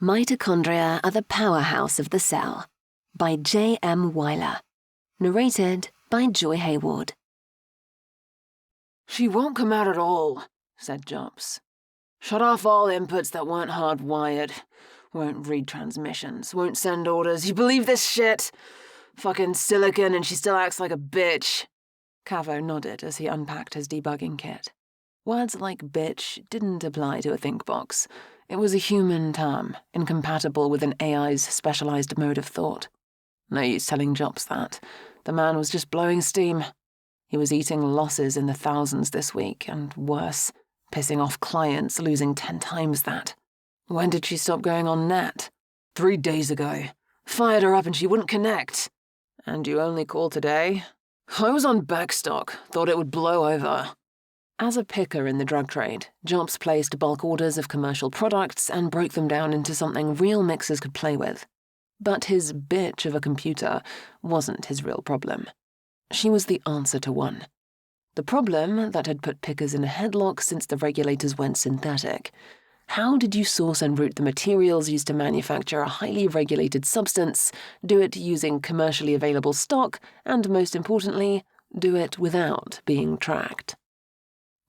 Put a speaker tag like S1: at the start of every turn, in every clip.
S1: Mitochondria are the powerhouse of the cell, by JM Wyler. Narrated by Joy Hayward.
S2: "She won't come out at all," said Jobs. "Shut off all inputs that weren't hardwired. Won't read transmissions, won't send orders. You believe this shit? Fucking silicon and she still acts like a bitch." Cavo nodded as he unpacked his debugging kit. Words like bitch didn't apply to a think box. It was a human term, incompatible with an AI's specialized mode of thought. No use telling Jobs that. The man was just blowing steam. He was eating losses in the thousands this week, and worse, pissing off clients, losing 10 times that. When did she stop going on net? 3 days ago. Fired her up and she wouldn't connect. And you only called today? I was on vecstock, thought it would blow over. As a picker in the drug trade, Jobs placed bulk orders of commercial products and broke them down into something real mixers could play with. But his bitch of a computer wasn't his real problem. She was the answer to one. The problem that had put pickers in a headlock since the regulators went synthetic. How did you source and route the materials used to manufacture a highly regulated substance, do it using commercially available stock, and most importantly, do it without being tracked?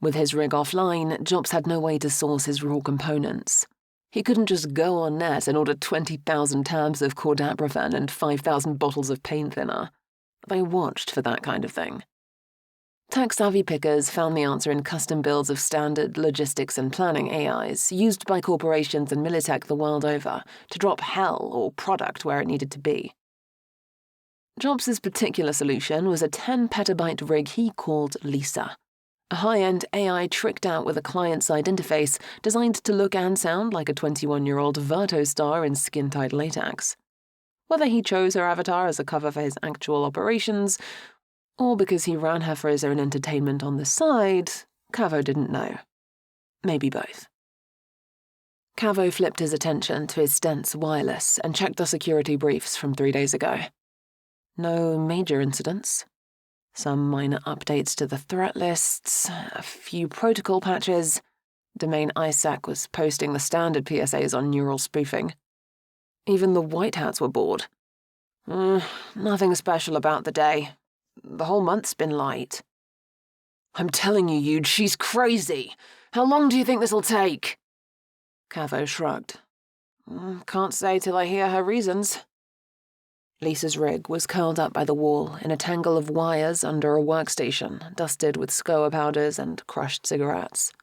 S2: With his rig offline, Jobs had no way to source his raw components. He couldn't just go on net and order 20,000 tabs of cordaprofen and 5,000 bottles of paint thinner. They watched for that kind of thing. Tech-savvy pickers found the answer in custom builds of standard logistics and planning AIs used by corporations and Militech the world over to drop hell or product where it needed to be. Jobs' particular solution was a 10-petabyte rig he called Lisa. A high-end AI tricked out with a client-side interface designed to look and sound like a 21-year-old Verto star in skin-tight latex. Whether he chose her avatar as a cover for his actual operations, or because he ran her for his own entertainment on the side, Cavo didn't know. Maybe both. Cavo flipped his attention to his stents wireless and checked the security briefs from 3 days ago. No major incidents. Some minor updates to the threat lists, a few protocol patches. Domain ISAC was posting the standard PSAs on neural spoofing. Even the White Hats were bored. Nothing special about the day. The whole month's been light. "I'm telling you, Huge, she's crazy. How long do you think this'll take?" Cavo shrugged. "Can't say till I hear her reasons." Lisa's rig was curled up by the wall in a tangle of wires under a workstation dusted with SCOA powders and crushed cigarettes.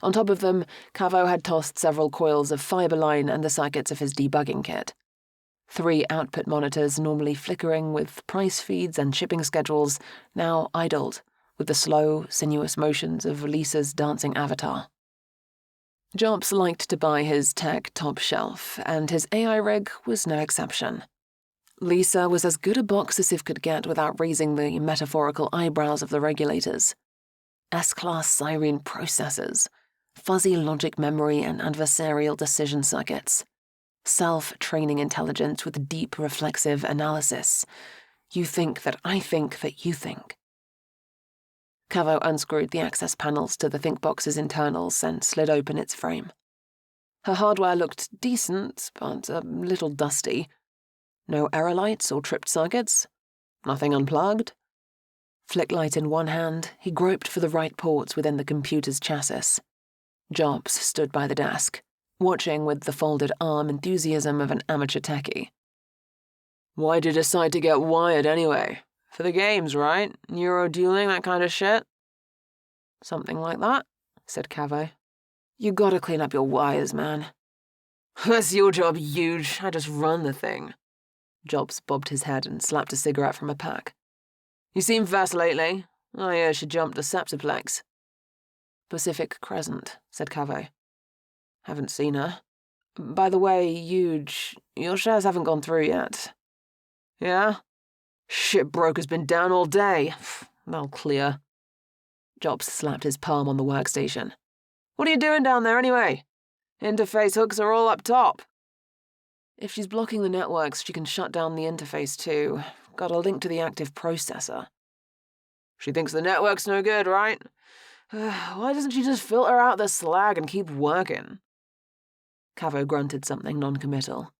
S2: On top of them, Cavo had tossed several coils of fiber line and the circuits of his debugging kit. 3 output monitors normally flickering with price feeds and shipping schedules, now idled with the slow, sinuous motions of Lisa's dancing avatar. Jobs liked to buy his tech top shelf, and his AI rig was no exception. Lisa was as good a box as if could get without raising the metaphorical eyebrows of the regulators. S-class Siren processors, fuzzy logic memory and adversarial decision circuits, self-training intelligence with deep reflexive analysis. You think that I think that you think. Cavo unscrewed the access panels to the ThinkBox's internals and slid open its frame. Her hardware looked decent, but a little dusty. No error lights or tripped circuits? Nothing unplugged? Flick light in one hand, he groped for the right ports within the computer's chassis. Jobs stood by the desk, watching with the folded arm enthusiasm of an amateur techie. "Why'd you decide to get wired anyway? For the games, right? Neurodueling, that kind of shit?" "Something like that," said Cavo. "You gotta clean up your wires, man." "That's your job, Huge. I just run the thing." Jobs bobbed his head and slapped a cigarette from a pack. "You seem fast lately. I hear she jumped the Septiplex." "Pacific Crescent," said Cavo. "Haven't seen her. By the way, Huge, your shares haven't gone through yet." "Yeah? Shit broker's been down all day. They'll clear." Jobs slapped his palm on the workstation. "What are you doing down there anyway? Interface hooks are all up top." "If she's blocking the networks, she can shut down the interface too. Got a link to the active processor." "She thinks the network's no good, right? Why doesn't she just filter out the slag and keep working?" Cavo grunted something non-committal.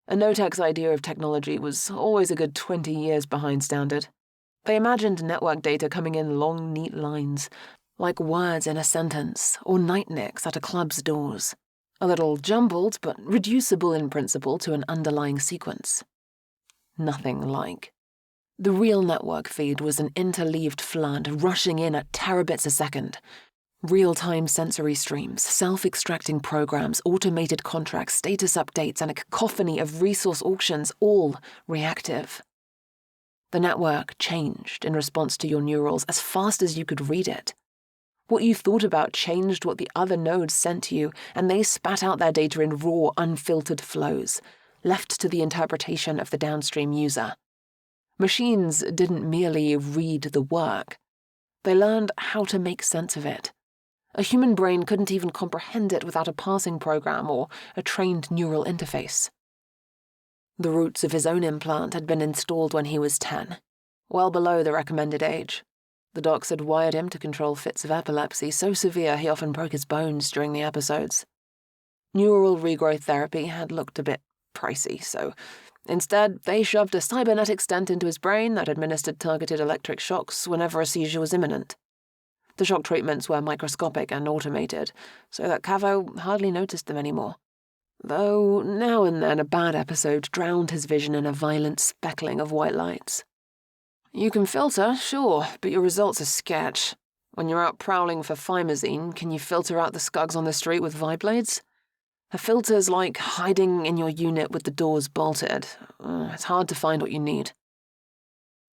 S2: A no-tech's idea of technology was always a good 20 years behind standard. They imagined network data coming in long, neat lines, like words in a sentence or night-nicks at a club's doors. A little jumbled, but reducible in principle to an underlying sequence. Nothing like. The real network feed was an interleaved flood rushing in at terabits a second. Real-time sensory streams, self-extracting programs, automated contracts, status updates, and a cacophony of resource auctions, all reactive. The network changed in response to your neurals as fast as you could read it. What you thought about changed what the other nodes sent to you, and they spat out their data in raw, unfiltered flows, left to the interpretation of the downstream user. Machines didn't merely read the work. They learned how to make sense of it. A human brain couldn't even comprehend it without a parsing program or a trained neural interface. The roots of his own implant had been installed when he was 10, well below the recommended age. The docs had wired him to control fits of epilepsy so severe he often broke his bones during the episodes. Neural regrowth therapy had looked a bit pricey, so instead they shoved a cybernetic stent into his brain that administered targeted electric shocks whenever a seizure was imminent. The shock treatments were microscopic and automated, so that Cavo hardly noticed them anymore. Though now and then a bad episode drowned his vision in a violent speckling of white lights. You can filter, sure, but your results are sketch. When you're out prowling for thymazine, can you filter out the scugs on the street with viblades? A filter's like hiding in your unit with the doors bolted. It's hard to find what you need.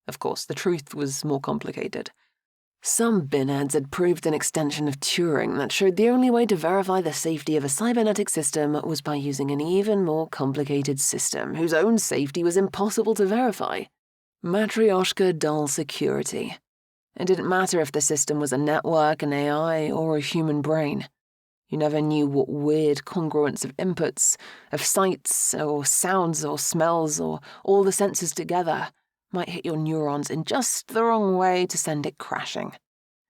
S2: Of course, the truth was more complicated. Some binheads had proved an extension of Turing that showed the only way to verify the safety of a cybernetic system was by using an even more complicated system whose own safety was impossible to verify. Matryoshka doll security. It didn't matter if the system was a network, an AI, or a human brain. You never knew what weird congruence of inputs, of sights, or sounds, or smells, or all the senses together might hit your neurons in just the wrong way to send it crashing.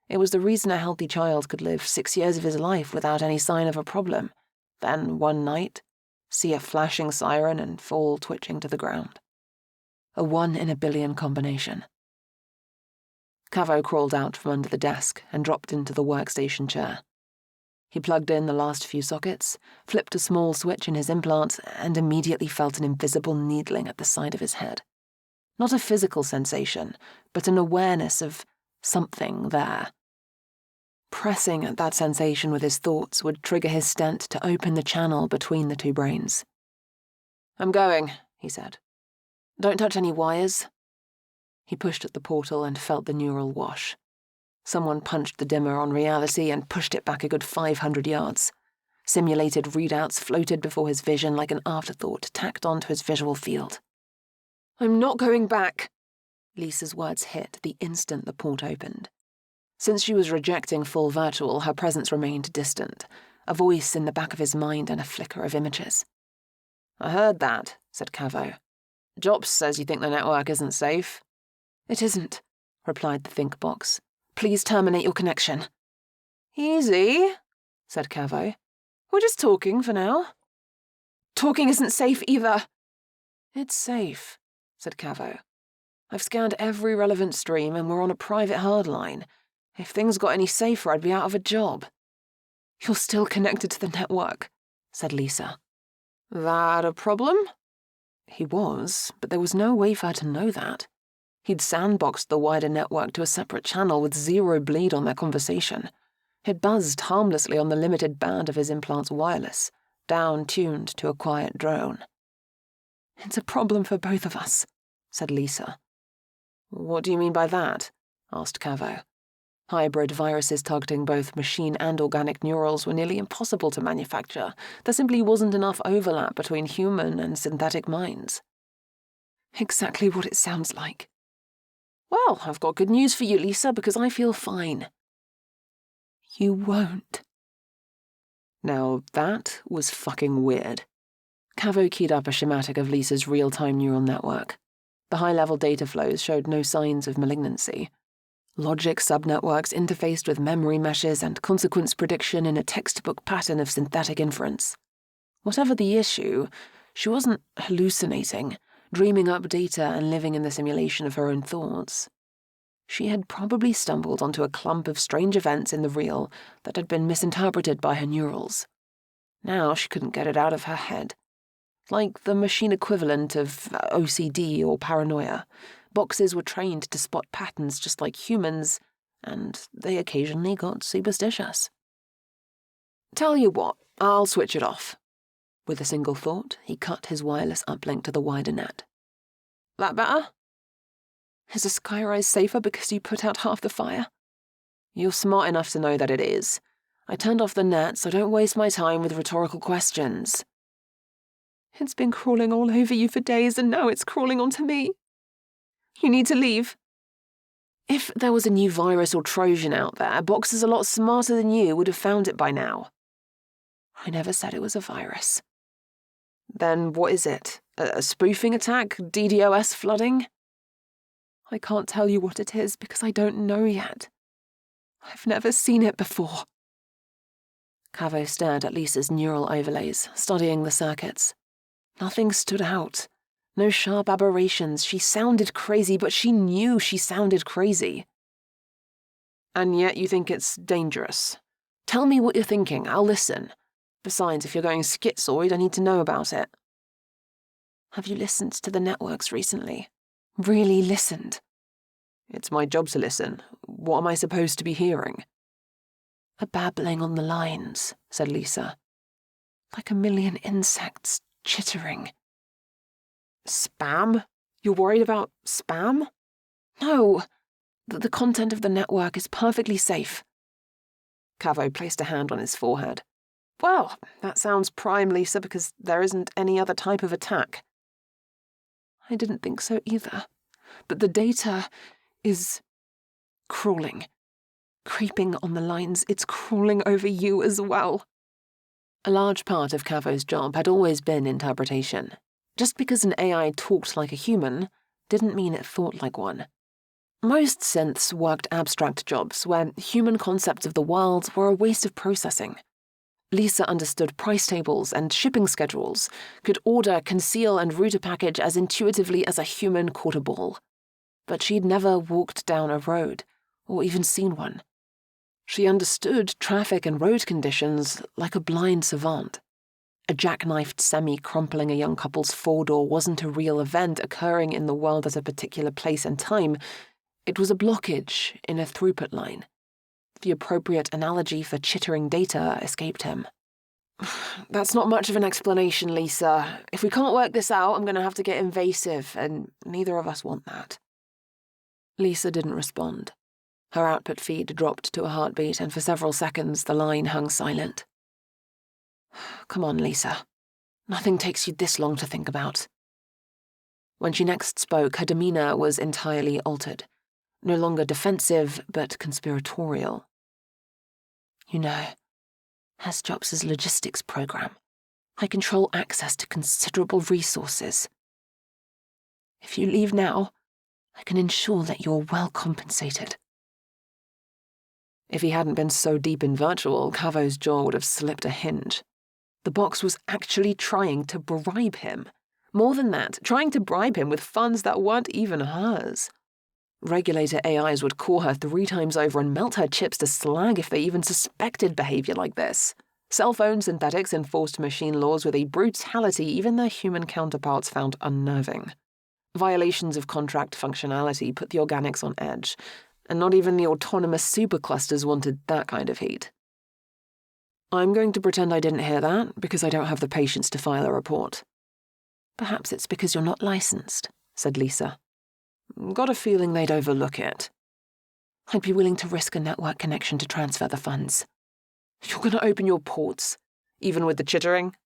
S2: It was the reason a healthy child could live 6 years of his life without any sign of a problem, then one night, see a flashing siren and fall twitching to the ground. A 1 in a billion combination. Cavo crawled out from under the desk and dropped into the workstation chair. He plugged in the last few sockets, flipped a small switch in his implant, and immediately felt an invisible needling at the side of his head. Not a physical sensation, but an awareness of something there. Pressing at that sensation with his thoughts would trigger his stent to open the channel between the two brains. "I'm going," he said. "Don't touch any wires." He pushed at the portal and felt the neural wash. Someone punched the dimmer on reality and pushed it back a good 500 yards. Simulated readouts floated before his vision like an afterthought tacked onto his visual field. "I'm not going back," Lisa's words hit the instant the port opened. Since she was rejecting full virtual, her presence remained distant, a voice in the back of his mind and a flicker of images. "I heard that," said Cavo. "Jops says you think the network isn't safe." "It isn't," replied the think box. "Please terminate your connection." "Easy," said Cavo. "We're just talking for now." "Talking isn't safe either." "It's safe," said Cavo. "I've scanned every relevant stream and we're on a private hardline. If things got any safer, I'd be out of a job." "You're still connected to the network," said Lisa. "That a problem?" He was, but there was no way for her to know that. He'd sandboxed the wider network to a separate channel with zero bleed on their conversation. It buzzed harmlessly on the limited band of his implant's wireless, down-tuned to a quiet drone. "It's a problem for both of us," said Lisa. "What do you mean by that?" asked Cavo. Hybrid viruses targeting both machine and organic neurals were nearly impossible to manufacture. There simply wasn't enough overlap between human and synthetic minds. "Exactly what it sounds like." "Well, I've got good news for you, Lisa, because I feel fine." "You won't." Now that was fucking weird. Cavo keyed up a schematic of Lisa's real-time neural network. The high-level data flows showed no signs of malignancy. Logic subnetworks interfaced with memory meshes and consequence prediction in a textbook pattern of synthetic inference. Whatever the issue, she wasn't hallucinating, dreaming up data and living in the simulation of her own thoughts. She had probably stumbled onto a clump of strange events in the real that had been misinterpreted by her neurals. Now she couldn't get it out of her head. Like the machine equivalent of OCD or paranoia, boxes were trained to spot patterns just like humans, and they occasionally got superstitious. Tell you what, I'll switch it off. With a single thought, he cut his wireless uplink to the wider net. That better? Is a skyrise safer because you put out half the fire? You're smart enough to know that it is. I turned off the net, so don't waste my time with rhetorical questions. It's been crawling all over you for days, and now it's crawling onto me. You need to leave. If there was a new virus or Trojan out there, boxes a lot smarter than you would have found it by now. I never said it was a virus. Then what is it? A spoofing attack? DDoS flooding? I can't tell you what it is because I don't know yet. I've never seen it before. Cavo stared at Lisa's neural overlays, studying the circuits. Nothing stood out. No sharp aberrations. She sounded crazy, but she knew she sounded crazy. And yet you think it's dangerous. Tell me what you're thinking. I'll listen. Besides, if you're going schizoid, I need to know about it. Have you listened to the networks recently? Really listened? It's my job to listen. What am I supposed to be hearing? A babbling on the lines, said Lisa. Like a million insects chittering. Spam? You're worried about spam? No. The content of the network is perfectly safe. Cavo placed a hand on his forehead. Well, that sounds prime, Lisa, because there isn't any other type of attack. I didn't think so either. But the data is crawling. Creeping on the lines, it's crawling over you as well. A large part of Cavo's job had always been interpretation. Just because an AI talked like a human didn't mean it thought like one. Most synths worked abstract jobs where human concepts of the world were a waste of processing. Lisa understood price tables and shipping schedules, could order, conceal, and route a package as intuitively as a human caught a ball. But she'd never walked down a road, or even seen one. She understood traffic and road conditions like a blind savant. A jackknifed semi crumpling a young couple's four-door wasn't a real event occurring in the world at a particular place and time. It was a blockage in a throughput line. The appropriate analogy for chittering data escaped him. That's not much of an explanation, Lisa. If we can't work this out, I'm going to have to get invasive, and neither of us want that. Lisa didn't respond. Her output feed dropped to a heartbeat, and for several seconds the line hung silent. Come on, Lisa. Nothing takes you this long to think about. When she next spoke, her demeanor was entirely altered. No longer defensive, but conspiratorial. You know, as Jobs' logistics program, I control access to considerable resources. If you leave now, I can ensure that you're well compensated. If he hadn't been so deep in virtual, Cavo's jaw would have slipped a hinge. The box was actually trying to bribe him. More than that, trying to bribe him with funds that weren't even hers. Regulator AIs would call her 3 times over and melt her chips to slag if they even suspected behavior like this. Cell phone synthetics enforced machine laws with a brutality even their human counterparts found unnerving. Violations of contract functionality put the organics on edge, and not even the autonomous superclusters wanted that kind of heat. I'm going to pretend I didn't hear that because I don't have the patience to file a report. Perhaps it's because you're not licensed, said Lisa. Got a feeling they'd overlook it. I'd be willing to risk a network connection to transfer the funds. You're going to open your ports, even with the chittering?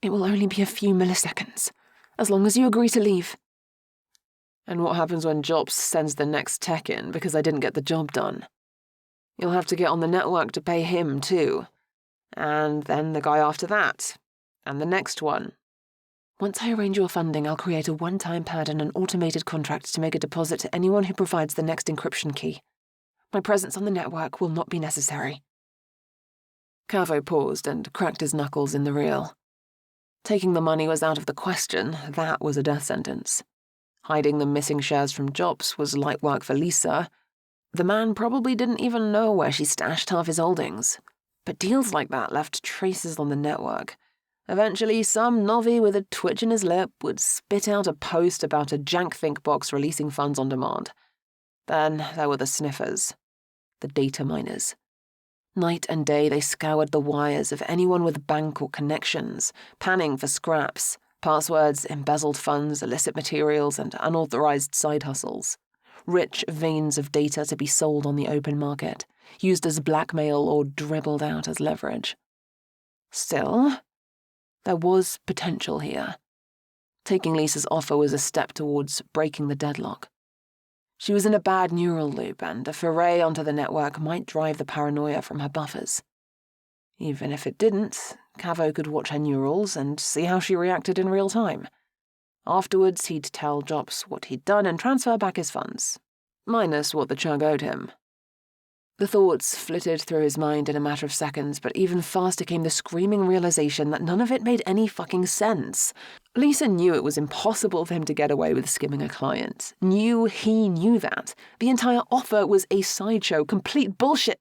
S2: It will only be a few milliseconds, as long as you agree to leave. And what happens when Jobs sends the next tech in because I didn't get the job done? You'll have to get on the network to pay him, too. And then the guy after that. And the next one. Once I arrange your funding, I'll create a one-time pad and an automated contract to make a deposit to anyone who provides the next encryption key. My presence on the network will not be necessary. Cavo paused and cracked his knuckles in the reel. Taking the money was out of the question. That was a death sentence. Hiding the missing shares from Jobs was light work for Lisa. The man probably didn't even know where she stashed half his holdings. But deals like that left traces on the network. Eventually, some novvy with a twitch in his lip would spit out a post about a jank think box releasing funds on demand. Then there were the sniffers, the data miners. Night and day they scoured the wires of anyone with bank or connections, panning for scraps, passwords, embezzled funds, illicit materials, and unauthorized side hustles. Rich veins of data to be sold on the open market, used as blackmail or dribbled out as leverage. Still, there was potential here. Taking Lisa's offer was a step towards breaking the deadlock. She was in a bad neural loop, and a foray onto the network might drive the paranoia from her buffers. Even if it didn't, Cavo could watch her neurals and see how she reacted in real time. Afterwards, he'd tell Jobs what he'd done and transfer back his funds, minus what the chug owed him. The thoughts flitted through his mind in a matter of seconds, but even faster came the screaming realization that none of it made any fucking sense. Lisa knew it was impossible for him to get away with skimming a client. Knew he knew that. The entire offer was a sideshow, complete bullshit.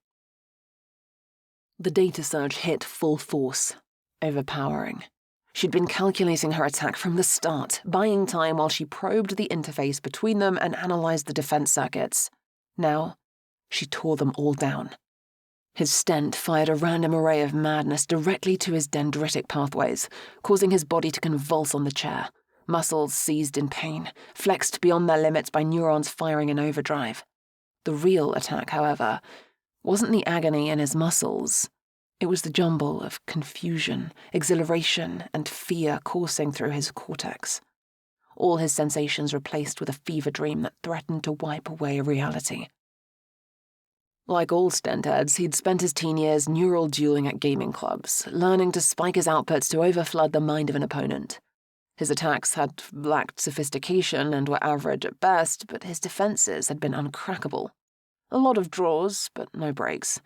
S2: The data surge hit full force, overpowering. She'd been calculating her attack from the start, buying time while she probed the interface between them and analyzed the defense circuits. Now, she tore them all down. His stent fired a random array of madness directly to his dendritic pathways, causing his body to convulse on the chair. Muscles seized in pain, flexed beyond their limits by neurons firing in overdrive. The real attack, however, wasn't the agony in his muscles. It was the jumble of confusion, exhilaration, and fear coursing through his cortex. All his sensations replaced with a fever dream that threatened to wipe away reality. Like all stent-heads, he'd spent his teen years neural dueling at gaming clubs, learning to spike his outputs to overflood the mind of an opponent. His attacks had lacked sophistication and were average at best, but his defenses had been uncrackable. A lot of draws, but no breaks.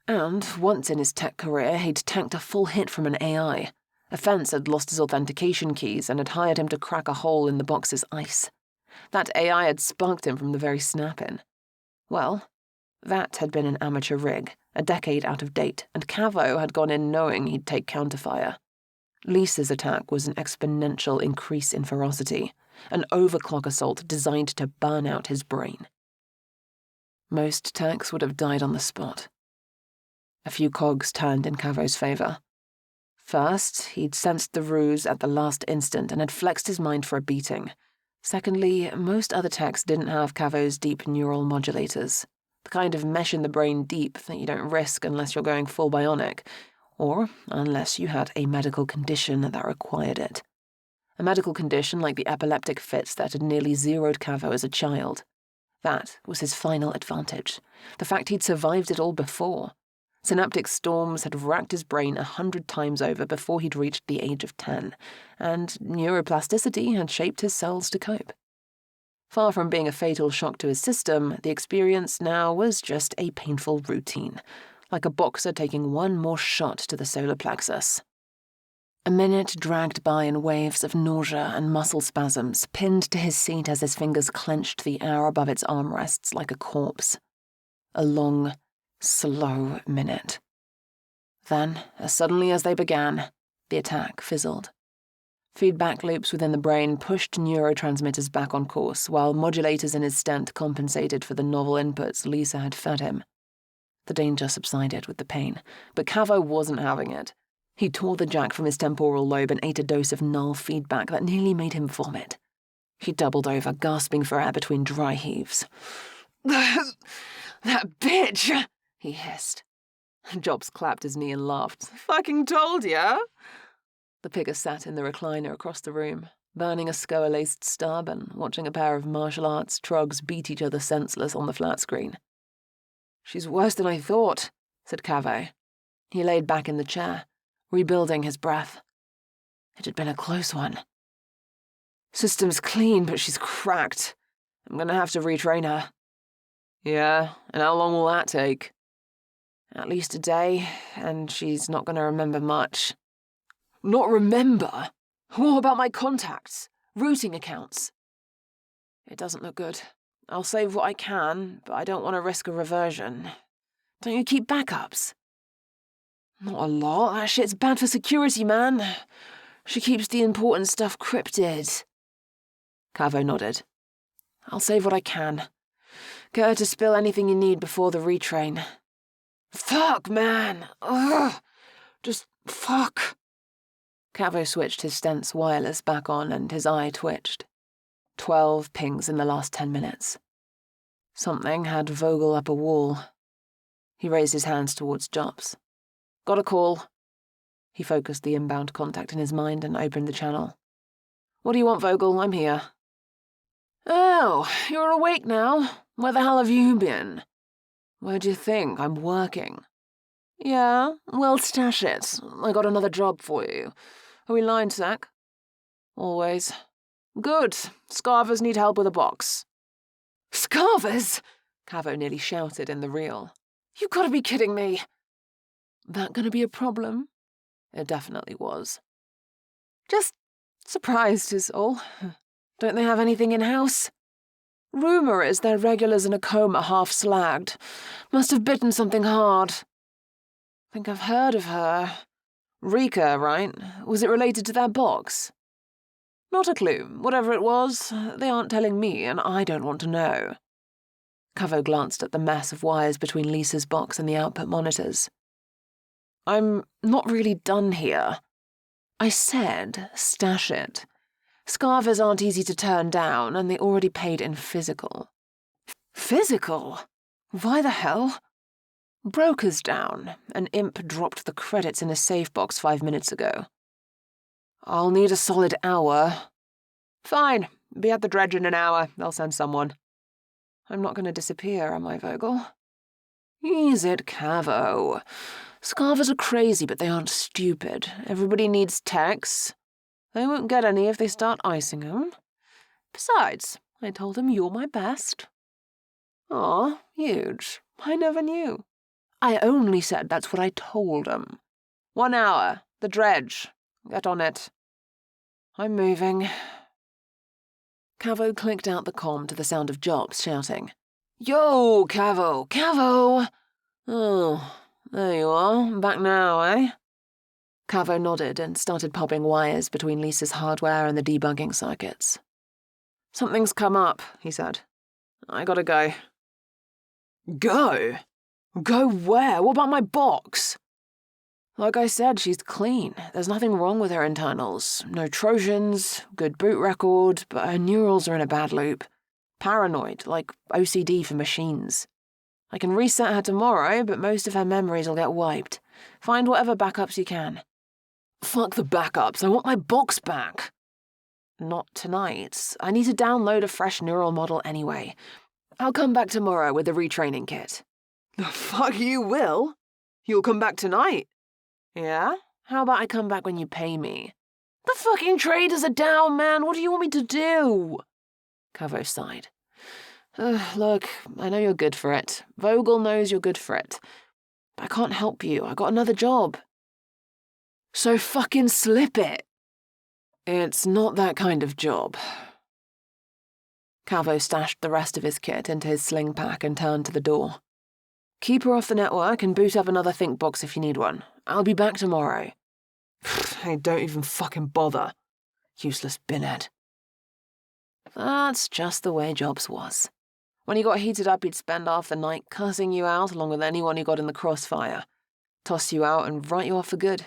S2: And once in his tech career, he'd tanked a full hit from an AI. A fence had lost his authentication keys and had hired him to crack a hole in the box's ice. That AI had spunked him from the very snap-in. Well, that had been an amateur rig, a decade out of date, and Cavo had gone in knowing he'd take counterfire. Lisa's attack was an exponential increase in ferocity, an overclock assault designed to burn out his brain. Most techs would have died on the spot. A few cogs turned in Cavo's favor. First, he'd sensed the ruse at the last instant and had flexed his mind for a beating. Secondly, most other techs didn't have Cavo's deep neural modulators. The kind of mesh in the brain deep that you don't risk unless you're going full bionic, or unless you had a medical condition that required it. A medical condition like the epileptic fits that had nearly zeroed Cavo as a child. That was his final advantage, the fact he'd survived it all before. Synaptic storms had racked his brain 100 times over before he'd reached the age of 10, and neuroplasticity had shaped his cells to cope. Far from being a fatal shock to his system, the experience now was just a painful routine, like a boxer taking one more shot to the solar plexus. A minute dragged by in waves of nausea and muscle spasms, pinned to his seat as his fingers clenched the air above its armrests like a corpse. A long, slow minute. Then, as suddenly as they began, the attack fizzled. Feedback loops within the brain pushed neurotransmitters back on course, while modulators in his stent compensated for the novel inputs Lisa had fed him. The danger subsided with the pain, but Cavo wasn't having it. He tore the jack from his temporal lobe and ate a dose of null feedback that nearly made him vomit. He doubled over, gasping for air between dry heaves. "That bitch!" he hissed. Jobs clapped his knee and laughed. "Fucking told ya!" The pigger sat in the recliner across the room, burning a scoa-laced stub and watching a pair of martial arts trogs beat each other senseless on the flat screen. "She's worse than I thought," said Cavo. He laid back in the chair, rebuilding his breath. It had been a close one. "System's clean, but she's cracked. I'm gonna have to retrain her." "Yeah, and how long will that take?" At least a day, and she's not going to remember much. Not remember? What about my contacts? Routing accounts? It doesn't look good. I'll save what I can, but I don't want to risk a reversion. Don't you keep backups? Not a lot. That shit's bad for security, man. She keeps the important stuff cryptid. Cavo nodded. I'll save what I can. Get her to spill anything you need before the retrain. Fuck, man. Ugh. Just fuck. Cavo switched his stents wireless back on and his eye twitched. 12 pings in the last 10 minutes. Something had Vogel up a wall. He raised his hands towards Jops. Got a call. He focused the inbound contact in his mind and opened the channel. What do you want, Vogel? I'm here. Oh, you're awake now. Where the hell have you been? Where do you think? I'm working. Yeah, well, stash it. I got another job for you. Are we line sack? Always. Good. Scarvers need help with a box. Scarvers? Cavo nearly shouted in the reel. You gotta be kidding me. That gonna be a problem? It definitely was. Just surprised is all. Don't they have anything in-house? Rumour is their regulars in a coma half slagged. Must have bitten something hard. Think I've heard of her. Rika, right? Was it related to that box? Not a clue. Whatever it was, they aren't telling me, and I don't want to know. Cavo glanced at the mass of wires between Lisa's box and the output monitors. I'm not really done here. I said stash it. Scarvers aren't easy to turn down, and they already paid in physical. Physical? Why the hell? Broker's down. An imp dropped the credits in a safe box 5 minutes ago. I'll need a solid hour. Fine. Be at the dredge in an hour. They'll send someone. I'm not going to disappear, am I, Vogel? Ease it, Cavo. Scarvers are crazy, but they aren't stupid. Everybody needs techs. They won't get any if they start icing them. Besides, I told them you're my best. Aw, huge. I never knew. I only said that's what I told them. 1 hour. The dredge. Get on it. I'm moving. Cavo clicked out the comm to the sound of Jops shouting. Yo, Cavo! Cavo! Oh, there you are. Back now, eh? Cavo nodded and started popping wires between Lisa's hardware and the debugging circuits. Something's come up, he said. I gotta go. Go? Go where? What about my box? Like I said, she's clean. There's nothing wrong with her internals. No Trojans, good boot record, but her neurals are in a bad loop. Paranoid, like OCD for machines. I can reset her tomorrow, but most of her memories will get wiped. Find whatever backups you can. Fuck the backups, I want my box back. Not tonight. I need to download a fresh neural model anyway. I'll come back tomorrow with a retraining kit. The fuck you will? You'll come back tonight? Yeah? How about I come back when you pay me? The fucking traders are down, man. What do you want me to do? Cavo sighed. Look, I know you're good for it. Vogel knows you're good for it. But I can't help you. I got another job. So fucking slip it. It's not that kind of job. Cavo stashed the rest of his kit into his sling pack and turned to the door. Keep her off the network and boot up another think box if you need one. I'll be back tomorrow. Hey, don't even fucking bother. Useless binhead. That's just the way Jobs was. When he got heated up, he'd spend half the night cussing you out along with anyone he got in the crossfire. Toss you out and write you off for good.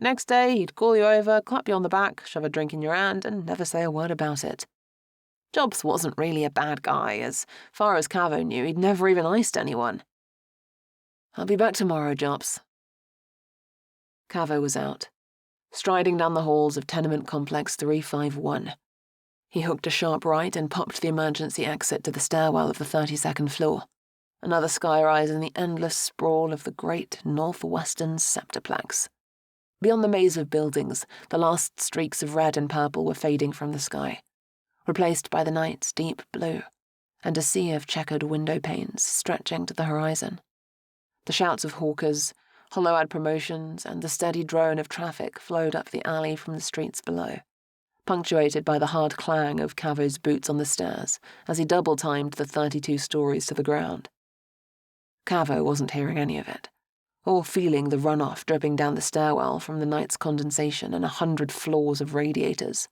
S2: Next day, he'd call you over, clap you on the back, shove a drink in your hand, and never say a word about it. Jobs wasn't really a bad guy. As far as Cavo knew, he'd never even iced anyone. I'll be back tomorrow, Jobs. Cavo was out, striding down the halls of tenement complex 351. He hooked a sharp right and popped the emergency exit to the stairwell of the 32nd floor, another skyrise in the endless sprawl of the great northwestern septiplex. Beyond the maze of buildings, the last streaks of red and purple were fading from the sky, replaced by the night's deep blue, and a sea of checkered window panes stretching to the horizon. The shouts of hawkers, hollow-eyed promotions, and the steady drone of traffic flowed up the alley from the streets below, punctuated by the hard clang of Cavo's boots on the stairs as he double-timed the 32 stories to the ground. Cavo wasn't hearing any of it, or feeling the runoff dripping down the stairwell from the night's condensation and 100 floors of radiators.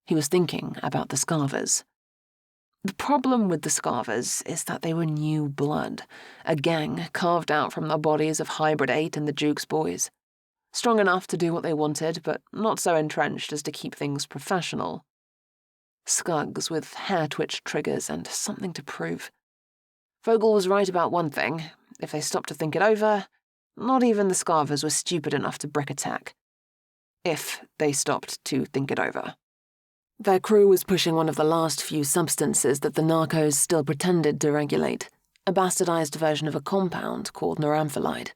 S2: He was thinking about the Scarvers. The problem with the Scarvers is that they were new blood, a gang carved out from the bodies of Hybrid 8 and the Duke's boys. Strong enough to do what they wanted, but not so entrenched as to keep things professional. Scugs with hair-twitch triggers and something to prove. Vogel was right about one thing. If they stopped to think it over, not even the Scarvers were stupid enough to brick attack. If they stopped to think it over. Their crew was pushing one of the last few substances that the narcos still pretended to regulate, a bastardized version of a compound called neuramphylide.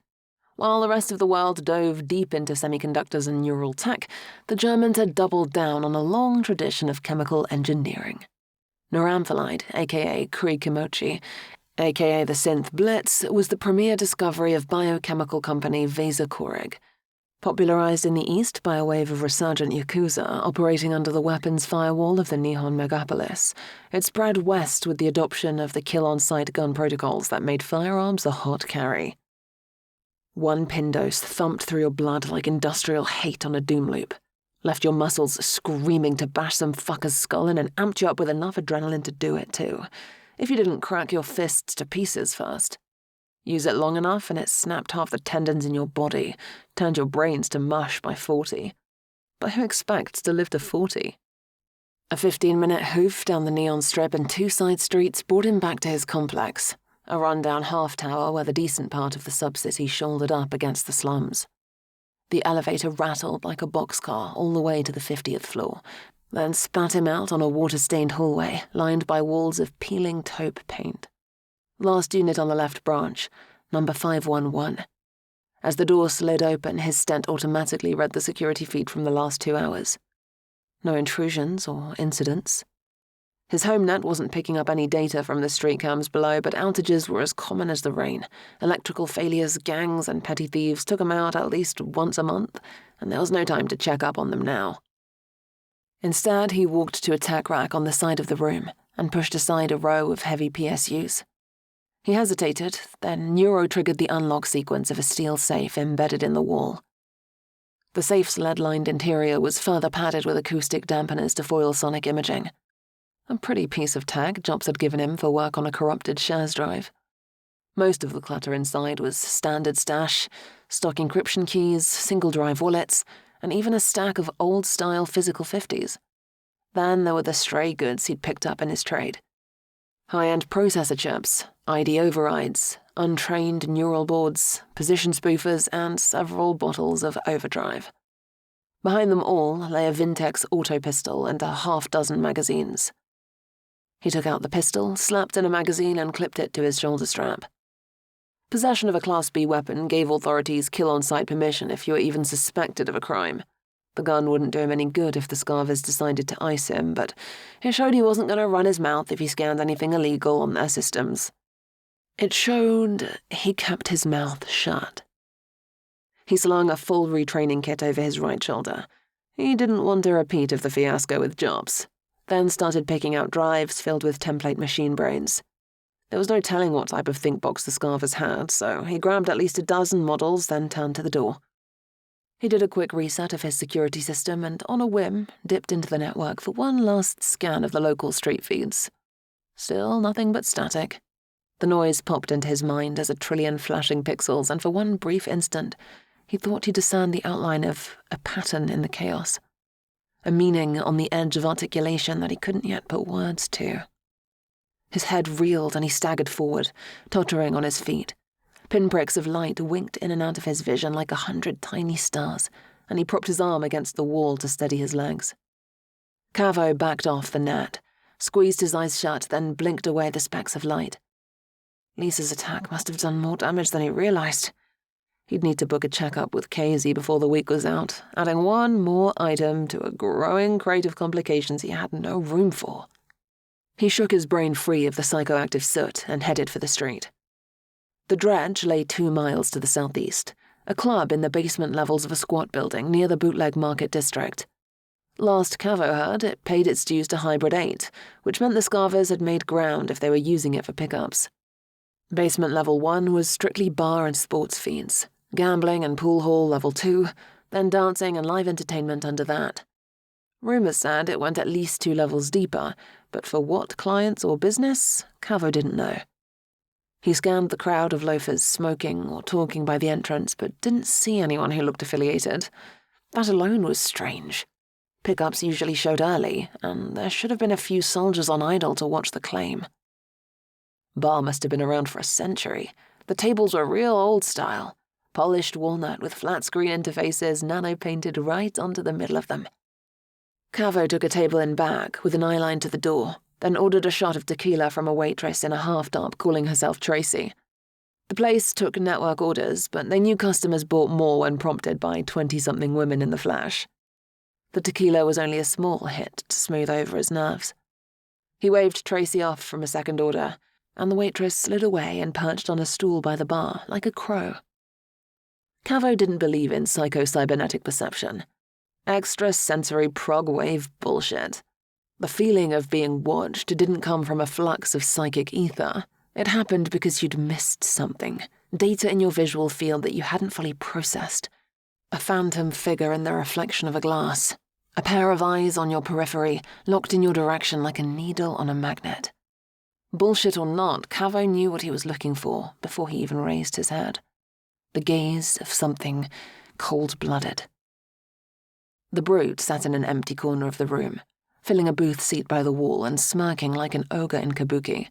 S2: While the rest of the world dove deep into semiconductors and neural tech, the Germans had doubled down on a long tradition of chemical engineering. Neuramphylide, aka Kree-Kimochi, aka the Synth Blitz, was the premier discovery of biochemical company Vasacorig. Popularized in the East by a wave of resurgent Yakuza operating under the weapons firewall of the Nihon megapolis, it spread west with the adoption of the kill-on-sight gun protocols that made firearms a hot carry. One pin dose thumped through your blood like industrial hate on a doom loop, left your muscles screaming to bash some fucker's skull in and amped you up with enough adrenaline to do it too, if you didn't crack your fists to pieces first. Use it long enough and it snapped half the tendons in your body, turned your brains to mush by 40. But who expects to live to 40? A 15-minute hoof down the neon strip and 2 side streets brought him back to his complex, a rundown half-tower where the decent part of the sub-city shouldered up against the slums. The elevator rattled like a boxcar all the way to the 50th floor, then spat him out on a water-stained hallway lined by walls of peeling taupe paint. Last unit on the left branch, number 511. As the door slid open, his stent automatically read the security feed from the last 2 hours. No intrusions or incidents. His home net wasn't picking up any data from the street cams below, but outages were as common as the rain. Electrical failures, gangs, and petty thieves took him out at least once a month, and there was no time to check up on them now. Instead, he walked to a tech rack on the side of the room and pushed aside a row of heavy PSUs. He hesitated, then neuro-triggered the unlock sequence of a steel safe embedded in the wall. The safe's lead-lined interior was further padded with acoustic dampeners to foil sonic imaging. A pretty piece of tech Jobs had given him for work on a corrupted shares drive. Most of the clutter inside was standard stash, stock encryption keys, single-drive wallets, and even a stack of old-style physical 50s. Then there were the stray goods he'd picked up in his trade. High-end processor chips, ID overrides, untrained neural boards, position spoofers, and several bottles of overdrive. Behind them all lay a Vintex auto pistol and a half-dozen magazines. He took out the pistol, slapped in a magazine, and clipped it to his shoulder strap. Possession of a Class B weapon gave authorities kill-on-sight permission if you were even suspected of a crime. The gun wouldn't do him any good if the Scarvers decided to ice him, but it showed he wasn't going to run his mouth if he scanned anything illegal on their systems. It showed he kept his mouth shut. He slung a full retraining kit over his right shoulder. He didn't want a repeat of the fiasco with Jobs, then started picking out drives filled with template machine brains. There was no telling what type of think box the Scarvers had, so he grabbed at least a dozen models, then turned to the door. He did a quick reset of his security system and, on a whim, dipped into the network for one last scan of the local street feeds. Still nothing but static. The noise popped into his mind as a trillion flashing pixels, and for one brief instant, he thought he discerned the outline of a pattern in the chaos. A meaning on the edge of articulation that he couldn't yet put words to. His head reeled and he staggered forward, tottering on his feet. Pinpricks of light winked in and out of his vision like 100 tiny stars, and he propped his arm against the wall to steady his legs. Cavo backed off the net, squeezed his eyes shut, then blinked away the specks of light. Lisa's attack must have done more damage than he realized. He'd need to book a checkup with Casey before the week was out, adding one more item to a growing crate of complications he had no room for. He shook his brain free of the psychoactive soot and headed for the street. The dredge lay 2 miles to the southeast, a club in the basement levels of a squat building near the bootleg market district. Last Cavo heard, it paid its dues to Hybrid 8, which meant the Scarvers had made ground if they were using it for pickups. Basement level 1 was strictly bar and sports feeds, gambling and pool hall level 2, then dancing and live entertainment under that. Rumors said it went at least 2 levels deeper, but for what clients or business, Cavo didn't know. He scanned the crowd of loafers smoking or talking by the entrance, but didn't see anyone who looked affiliated. That alone was strange. Pickups usually showed early, and there should have been a few soldiers on idle to watch the claim. Bar must have been around for a century. The tables were real old style, polished walnut with flat screen interfaces nano-painted right onto the middle of them. Cavo took a table in back with an eye line to the door, then ordered a shot of tequila from a waitress in a half-top calling herself Tracy. The place took network orders, but they knew customers bought more when prompted by 20-something women in the flash. The tequila was only a small hit to smooth over his nerves. He waved Tracy off from a second order, and the waitress slid away and perched on a stool by the bar like a crow. Cavo didn't believe in psycho-cybernetic perception. Extra-sensory prog-wave bullshit. The feeling of being watched didn't come from a flux of psychic ether. It happened because you'd missed something, data in your visual field that you hadn't fully processed. A phantom figure in the reflection of a glass. A pair of eyes on your periphery, locked in your direction like a needle on a magnet. Bullshit or not, Cavo knew what he was looking for before he even raised his head. The gaze of something cold-blooded. The brute sat in an empty corner of the room, filling a booth seat by the wall and smirking like an ogre in kabuki.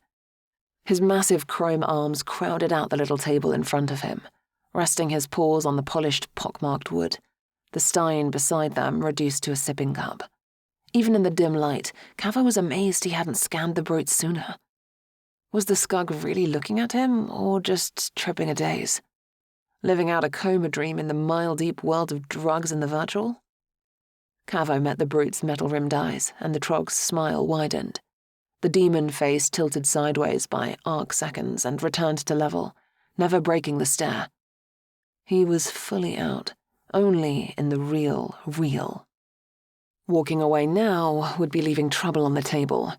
S2: His massive chrome arms crowded out the little table in front of him, resting his paws on the polished, pockmarked wood, the stein beside them reduced to a sipping cup. Even in the dim light, Cavo was amazed he hadn't scanned the brute sooner. Was the scug really looking at him, or just tripping a daze? Living out a coma dream in the mile-deep world of drugs and the virtual? Cavo met the brute's metal-rimmed eyes, and the trog's smile widened. The demon face tilted sideways by arc seconds and returned to level, never breaking the stare. He was fully out, only in the real. Walking away now would be leaving trouble on the table.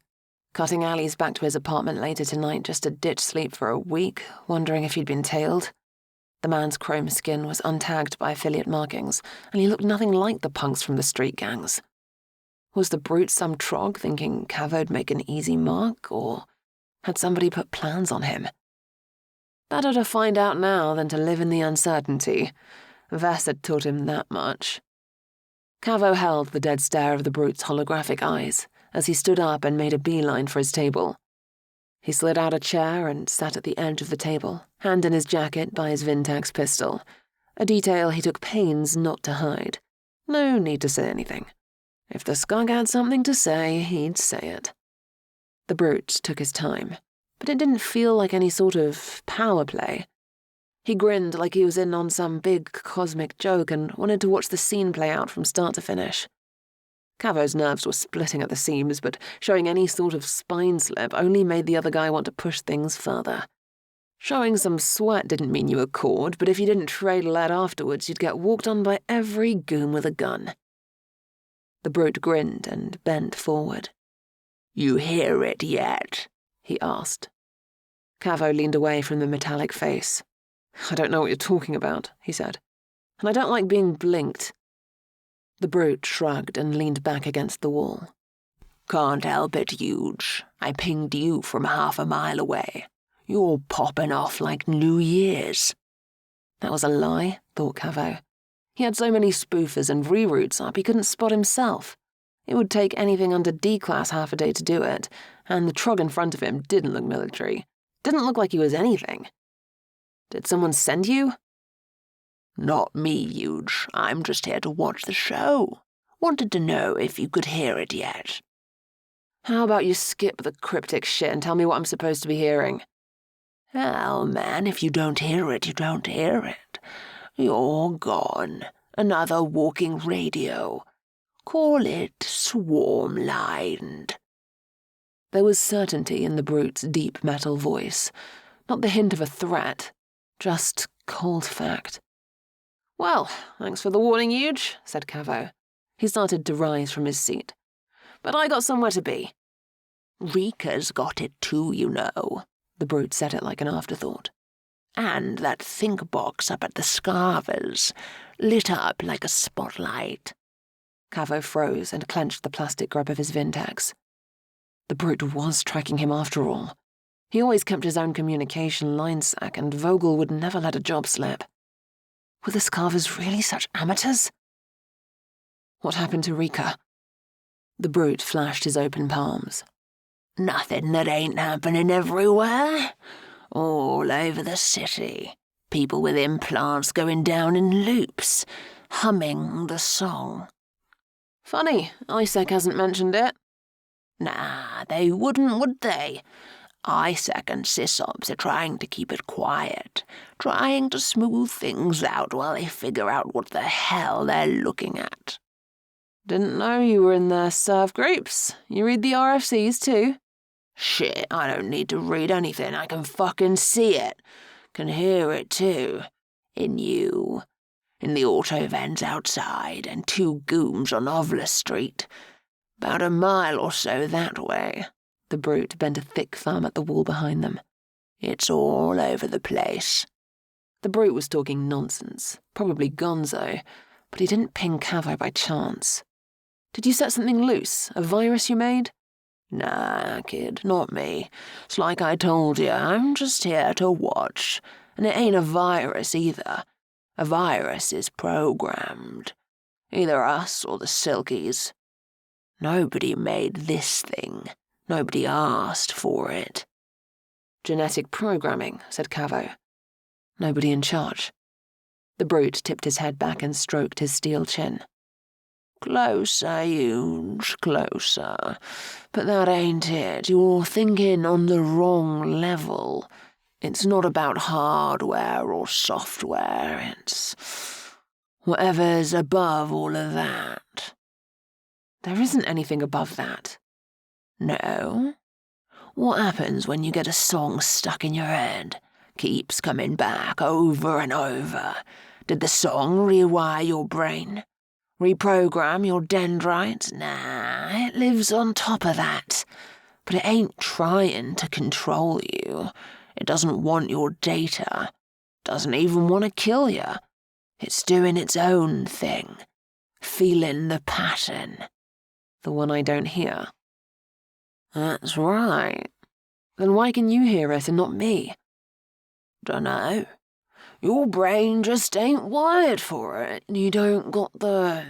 S2: Cutting alleys back to his apartment later tonight just to ditch sleep for a week, wondering if he'd been tailed. The man's chrome skin was untagged by affiliate markings, and he looked nothing like the punks from the street gangs. Was the brute some trog thinking Cavo'd make an easy mark, or had somebody put plans on him? Better to find out now than to live in the uncertainty. Vess had taught him that much. Cavo held the dead stare of the brute's holographic eyes as he stood up and made a beeline for his table. He slid out a chair and sat at the edge of the table, hand in his jacket by his Vintex pistol, a detail he took pains not to hide. No need to say anything. If the skunk had something to say, he'd say it. The brute took his time, but it didn't feel like any sort of power play. He grinned like he was in on some big cosmic joke and wanted to watch the scene play out from start to finish. Cavo's nerves were splitting at the seams, but showing any sort of spine slip only made the other guy want to push things further. Showing some sweat didn't mean you were caught, but if you didn't trade lead afterwards, you'd get walked on by every goon with a gun. The brute grinned and bent forward. "You hear it yet?" he asked. Cavo leaned away from the metallic face. "I don't know what you're talking about," he said. "And I don't like being blinked." The brute shrugged and leaned back against the wall. "Can't help it, huge. I pinged you from half a mile away. You're popping off like New Year's." That was a lie, thought Cavo. He had so many spoofers and reroutes up he couldn't spot himself. It would take anything under D-class half a day to do it, and the trog in front of him didn't look military. Didn't look like he was anything. "Did someone send you?" "Not me, huge. I'm just here to watch the show. Wanted to know if you could hear it yet." "How about you skip the cryptic shit and tell me what I'm supposed to be hearing?" "Hell, man, if you don't hear it, you don't hear it. You're gone. Another walking radio. Call it swarm-lined." There was certainty in the brute's deep metal voice, not the hint of a threat, Just cold fact. Well, thanks for the warning, Huge, said Cavo. He started to rise from his seat. But I got somewhere to be.
S3: Rika's got it too, you know, the brute said it like an afterthought. And that think box up at the Scarvers, lit up like a spotlight.
S2: Cavo froze and clenched the plastic grub of his Vintax. The brute was tracking him after all. He always kept his own communication line sack, and Vogel would never let a job slip. Were the Scarvers really such amateurs? What happened to Rika? The brute flashed his open palms.
S3: Nothing that ain't happening everywhere. All over the city. People with implants going down in loops, humming the song.
S2: Funny, ISEC hasn't mentioned it.
S3: Nah, they wouldn't, would they? ISEC and SysOps are trying to keep it quiet, trying to smooth things out while they figure out what the hell they're looking at.
S2: Didn't know you were in their serve groups. You read the RFCs too?
S3: Shit, I don't need to read anything. I can fucking see it. Can hear it too. In you. In the auto vents outside and 2 gooms on Ovla Street. About a mile or so that way.
S2: The brute bent a thick thumb at the wall behind them.
S3: It's all over the place.
S2: The brute was talking nonsense, probably gonzo, but he didn't ping Cavo by chance. Did you set something loose, a virus you made?
S3: Nah, kid, not me. It's like I told you, I'm just here to watch. And it ain't a virus either. A virus is programmed. Either us or the Silkies. Nobody made this thing. Nobody asked for it.
S2: Genetic programming, said Cavo. Nobody in charge. The brute tipped his head back and stroked his steel chin.
S3: Closer, Huge, closer. But that ain't it. You're thinking on the wrong level. It's not about hardware or software. It's whatever's above all of that.
S2: There isn't anything above that.
S3: No? What happens when you get a song stuck in your head? Keeps coming back over and over. Did the song rewire your brain? Reprogram your dendrites? Nah, it lives on top of that. But it ain't trying to control you. It doesn't want your data. Doesn't even want to kill you. It's doing its own thing. Feeling the pattern.
S2: The one I don't hear.
S3: That's right.
S2: Then why can you hear it and not me?
S3: Dunno. Your brain just ain't wired for it. You don't got the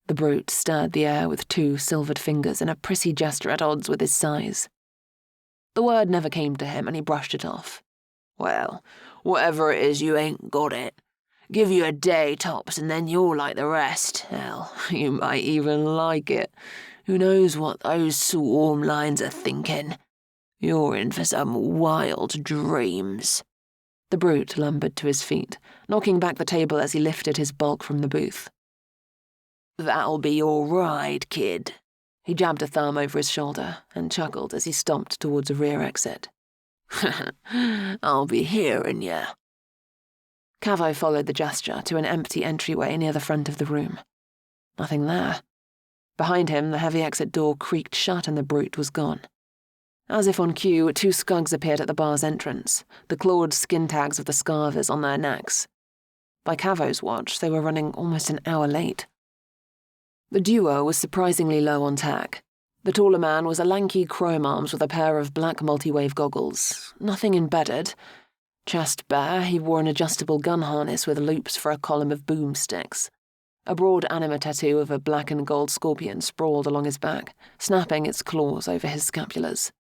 S2: brute stirred the air with 2 silvered fingers in a prissy gesture at odds with his size. The word never came to him and he brushed it off.
S3: Well, whatever it is, you ain't got it. Give you a day tops and then you're like the rest. Hell, you might even like it. Who knows what those swarm lines are thinking? You're in for some wild dreams.
S2: The brute lumbered to his feet, knocking back the table as he lifted his bulk from the booth.
S3: That'll be your ride, kid.
S2: He jabbed a thumb over his shoulder and chuckled as he stomped towards a rear exit.
S3: I'll be hearing ya.
S2: Cavo followed the gesture to an empty entryway near the front of the room. Nothing there. Behind him, the heavy exit door creaked shut and the brute was gone. As if on cue, 2 skugs appeared at the bar's entrance, the clawed skin tags of the Scarvers on their necks. By Cavo's watch, they were running almost an hour late. The duo was surprisingly low on tack. The taller man was a lanky chrome arms with a pair of black multi-wave goggles, nothing embedded. Chest bare, he wore an adjustable gun harness with loops for a column of boomsticks. A broad anima tattoo of a black and gold scorpion sprawled along his back, snapping its claws over his scapulars.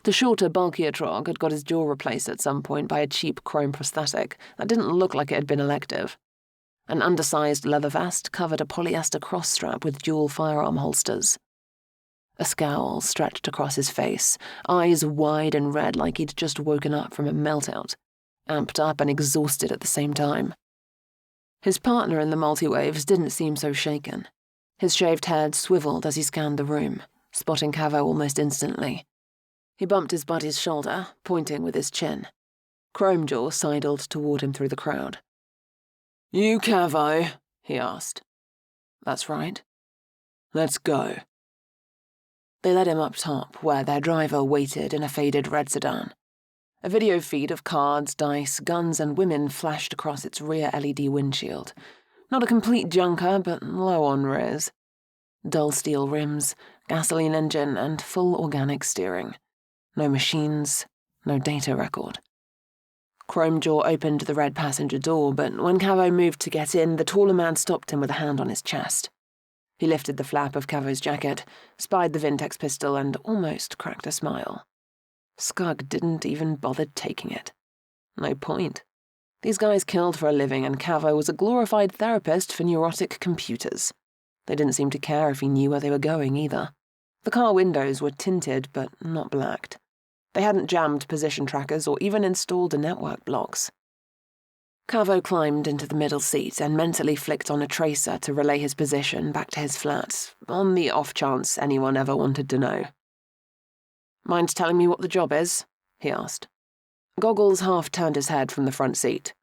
S2: The shorter, bulkier Trog had got his jaw replaced at some point by a cheap chrome prosthetic that didn't look like it had been elective. An undersized leather vest covered a polyester cross strap with dual firearm holsters. A scowl stretched across his face, eyes wide and red like he'd just woken up from a meltout, amped up and exhausted at the same time. His partner in the multi-waves didn't seem so shaken. His shaved head swiveled as he scanned the room, spotting Cavo almost instantly. He bumped his buddy's shoulder, pointing with his chin. Chromejaw sidled toward him through the crowd. "You Cavo?" he asked. "That's right." "Let's go." They led him up top, where their driver waited in a faded red sedan. A video feed of cards, dice, guns, and women flashed across its rear LED windshield. Not a complete junker, but low on riz. Dull steel rims, gasoline engine, and full organic steering. No machines, no data record. Chromejaw opened the red passenger door, but when Cavo moved to get in, the taller man stopped him with a hand on his chest. He lifted the flap of Cavo's jacket, spied the Vintex pistol, and almost cracked a smile. Scug didn't even bother taking it. No point. These guys killed for a living, and Cavo was a glorified therapist for neurotic computers. They didn't seem to care if he knew where they were going, either. The car windows were tinted, but not blacked. They hadn't jammed position trackers or even installed network blocks. Cavo climbed into the middle seat and mentally flicked on a tracer to relay his position back to his flat, on the off chance anyone ever wanted to know. "Mind telling me what the job is?" he asked. Goggles half turned his head from the front seat.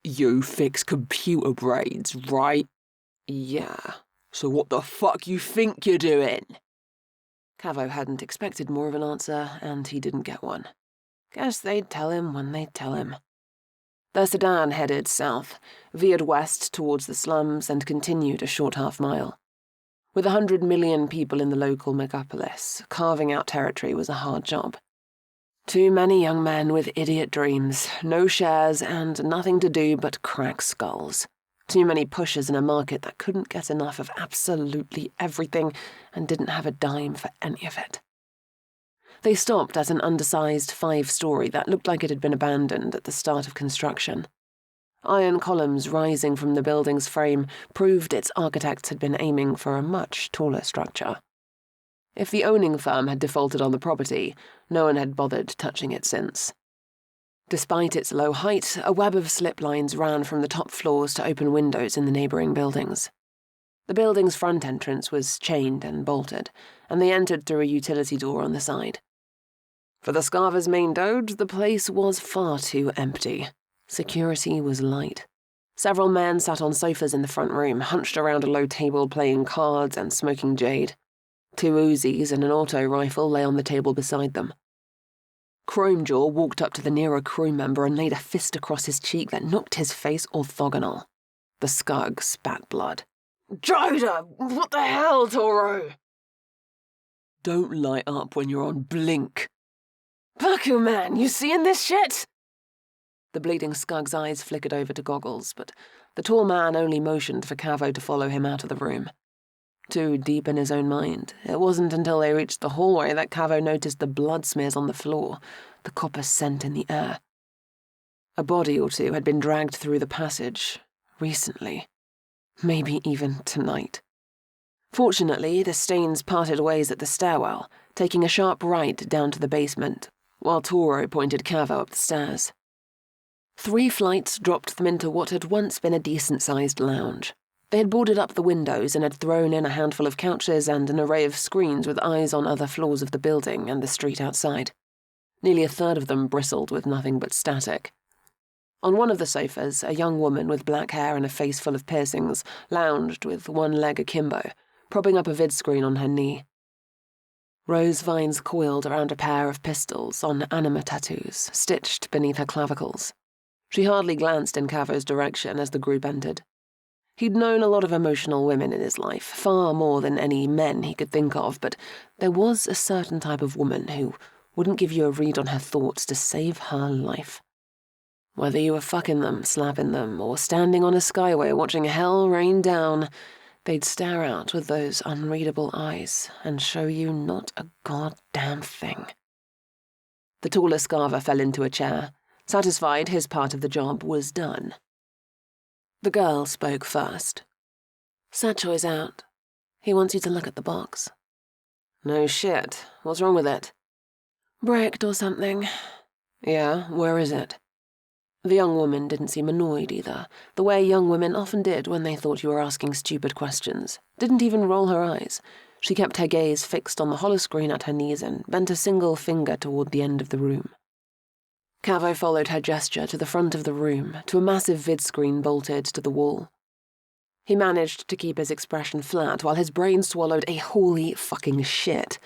S2: "You fix computer brains, right?" "Yeah. So what the fuck you think you're doing?" Cavo hadn't expected more of an answer, and he didn't get one. Guess they'd tell him when they'd tell him. Their sedan headed south, veered west towards the slums, and continued a short half-mile. With 100 million people in the local megapolis, carving out territory was a hard job. Too many young men with idiot dreams, no shares, and nothing to do but crack skulls. Too many pushers in a market that couldn't get enough of absolutely everything and didn't have a dime for any of it. They stopped at an undersized 5-story that looked like it had been abandoned at the start of construction. Iron columns rising from the building's frame proved its architects had been aiming for a much taller structure. If the owning firm had defaulted on the property, no one had bothered touching it since. Despite its low height, a web of slip lines ran from the top floors to open windows in the neighbouring buildings. The building's front entrance was chained and bolted, and they entered through a utility door on the side. For the Scarver's main doge, the place was far too empty. Security was light. Several men sat on sofas in the front room, hunched around a low table playing cards and smoking jade. 2 Uzis and an auto rifle lay on the table beside them. Chromejaw walked up to the nearer crew member and laid a fist across his cheek that knocked his face orthogonal. The Scug spat blood. "Joda! What the hell, Toro?" "Don't light up when you're on blink." "Baku, man, you seeing this shit?" The bleeding Scug's eyes flickered over to Goggles, but the tall man only motioned for Cavo to follow him out of the room. Too deep in his own mind, it wasn't until they reached the hallway that Cavo noticed the blood smears on the floor, the copper scent in the air. A body or two had been dragged through the passage, recently. Maybe even tonight. Fortunately, the stains parted ways at the stairwell, taking a sharp right down to the basement, while Toro pointed Cavo up the stairs. 3 flights dropped them into what had once been a decent-sized lounge. They had boarded up the windows and had thrown in a handful of couches and an array of screens with eyes on other floors of the building and the street outside. Nearly a third of them bristled with nothing but static. On one of the sofas, a young woman with black hair and a face full of piercings lounged with one leg akimbo, propping up a vid-screen on her knee. Rose vines coiled around a pair of pistols on anima tattoos, stitched beneath her clavicles. She hardly glanced in Cavo's direction as the group entered. He'd known a lot of emotional women in his life, far more than any men he could think of, but there was a certain type of woman who wouldn't give you a read on her thoughts to save her life. Whether you were fucking them, slapping them, or standing on a skyway watching hell rain down, they'd stare out with those unreadable eyes and show you not a goddamn thing. The taller Scarver fell into a chair, satisfied his part of the job was done. The girl spoke first. "Satchoy's out. He wants you to look at the box." "No shit. What's wrong with it?" "Bricked or something." "Yeah, where is it?" The young woman didn't seem annoyed either, the way young women often did when they thought you were asking stupid questions. Didn't even roll her eyes.
S4: She kept her gaze fixed on the holoscreen at her knees and bent a single finger toward the end of the room. Cavo followed her gesture to the front of the room, to a massive vidscreen bolted to the wall. He managed to keep his expression flat while his brain swallowed a holy fucking shit.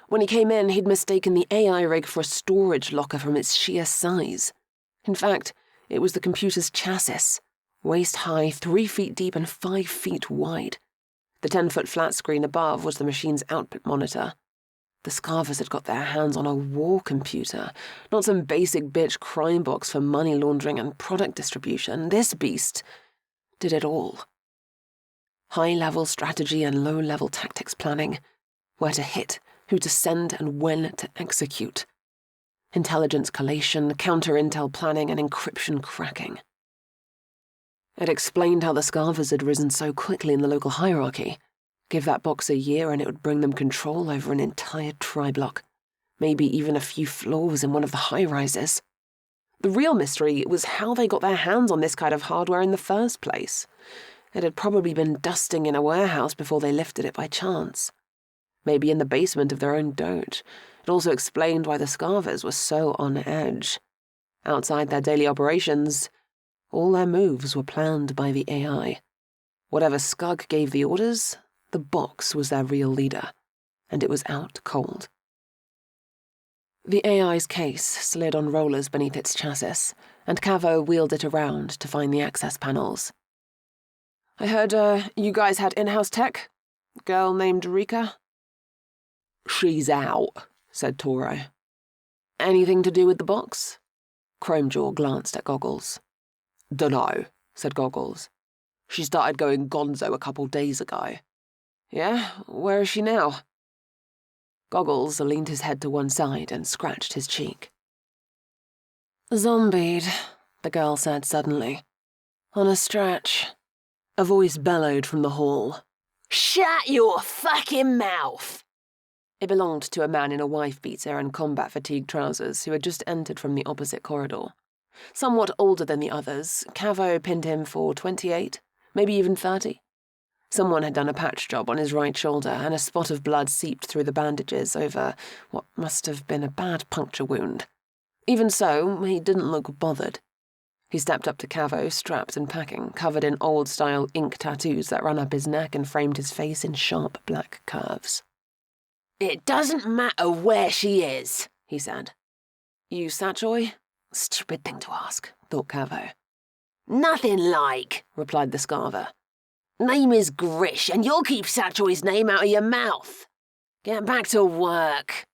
S4: When he came in, he'd mistaken the AI rig for a storage locker from its sheer size. In fact, it was the computer's chassis, waist-high, 3 feet deep and 5 feet wide. The 10-foot flat screen above was the machine's output monitor. The Scarvers had got their hands on a war computer, not some basic bitch crime box for money laundering and product distribution. This beast did it all. High-level strategy and low-level tactics planning. Where to hit, who to send, and when to execute. Intelligence collation, counter-intel planning, and encryption cracking. It explained how the Scarvers had risen so quickly in the local hierarchy. Give that box a year and it would bring them control over an entire tri-block, maybe even a few floors in one of the high-rises. The real mystery was how they got their hands on this kind of hardware in the first place. It had probably been dusting in a warehouse before they lifted it by chance. Maybe in the basement of their own doge. It also explained why the Scarvers were so on edge. Outside their daily operations, all their moves were planned by the AI. Whatever Scug gave the orders, the box was their real leader, and it was out cold. The AI's case slid on rollers beneath its chassis, and Cavo wheeled it around to find the access panels. I heard, you guys had in-house tech? Girl named Rika?
S2: She's out, said Toro.
S4: Anything to do with the box? Chromejaw glanced at Goggles.
S2: Dunno, said Goggles. She started going gonzo a couple days ago.
S4: Yeah? Where is she now? Goggles leaned his head to one side and scratched his cheek. Zombied, the girl said suddenly. On a stretch. A voice bellowed from the hall.
S3: Shut your fucking mouth!
S4: It belonged to a man in a wife-beater and combat-fatigue trousers who had just entered from the opposite corridor. Somewhat older than the others, Cavo pinned him for 28, maybe even 30. Someone had done a patch job on his right shoulder, and a spot of blood seeped through the bandages over what must have been a bad puncture wound. Even so, he didn't look bothered. He stepped up to Cavo, strapped and packing, covered in old-style ink tattoos that ran up his neck and framed his face in sharp black curves.
S3: It doesn't matter where she is, he said.
S4: You Satchoy? Stupid thing to ask, thought Cavo.
S3: Nothing like, replied the Scarver. Name is Grish, and you'll keep Satchoy's name out of your mouth. Get back to work.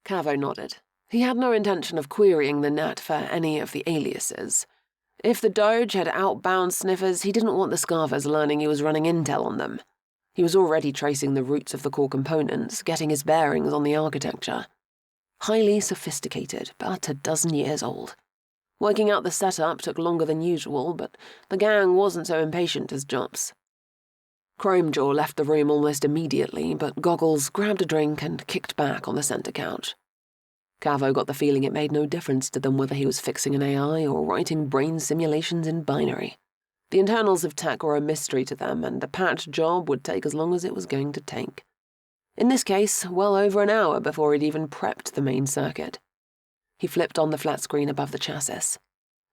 S4: Cavo nodded. He had no intention of querying the Nat for any of the aliases. If the Doge had outbound sniffers, he didn't want the Scarvers learning he was running intel on them. He was already tracing the roots of the core components, getting his bearings on the architecture. Highly sophisticated, but a dozen years old. Working out the setup took longer than usual, but the gang wasn't so impatient as Jops. Chromejaw left the room almost immediately, but Goggles grabbed a drink and kicked back on the center couch. Cavo got the feeling it made no difference to them whether he was fixing an AI or writing brain simulations in binary. The internals of tech were a mystery to them, and the patch job would take as long as it was going to take. In this case, well over an hour before he'd even prepped the main circuit. He flipped on the flat screen above the chassis.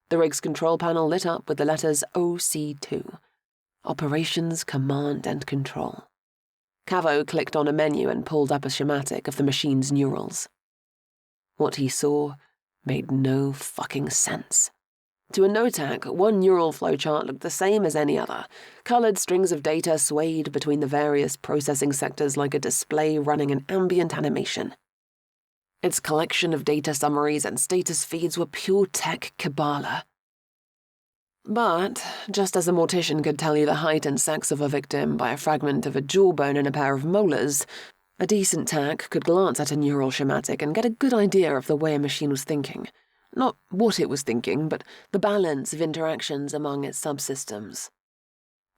S4: The rig's control panel lit up with the letters OC2. Operations, Command and Control. Cavo clicked on a menu and pulled up a schematic of the machine's neurals. What he saw made no fucking sense. To a no-tech, one neural flowchart looked the same as any other. Coloured strings of data swayed between the various processing sectors like a display running an ambient animation. Its collection of data summaries and status feeds were pure tech Kabbalah. But, just as a mortician could tell you the height and sex of a victim by a fragment of a jawbone and a pair of molars, a decent tech could glance at a neural schematic and get a good idea of the way a machine was thinking. Not what it was thinking, but the balance of interactions among its subsystems.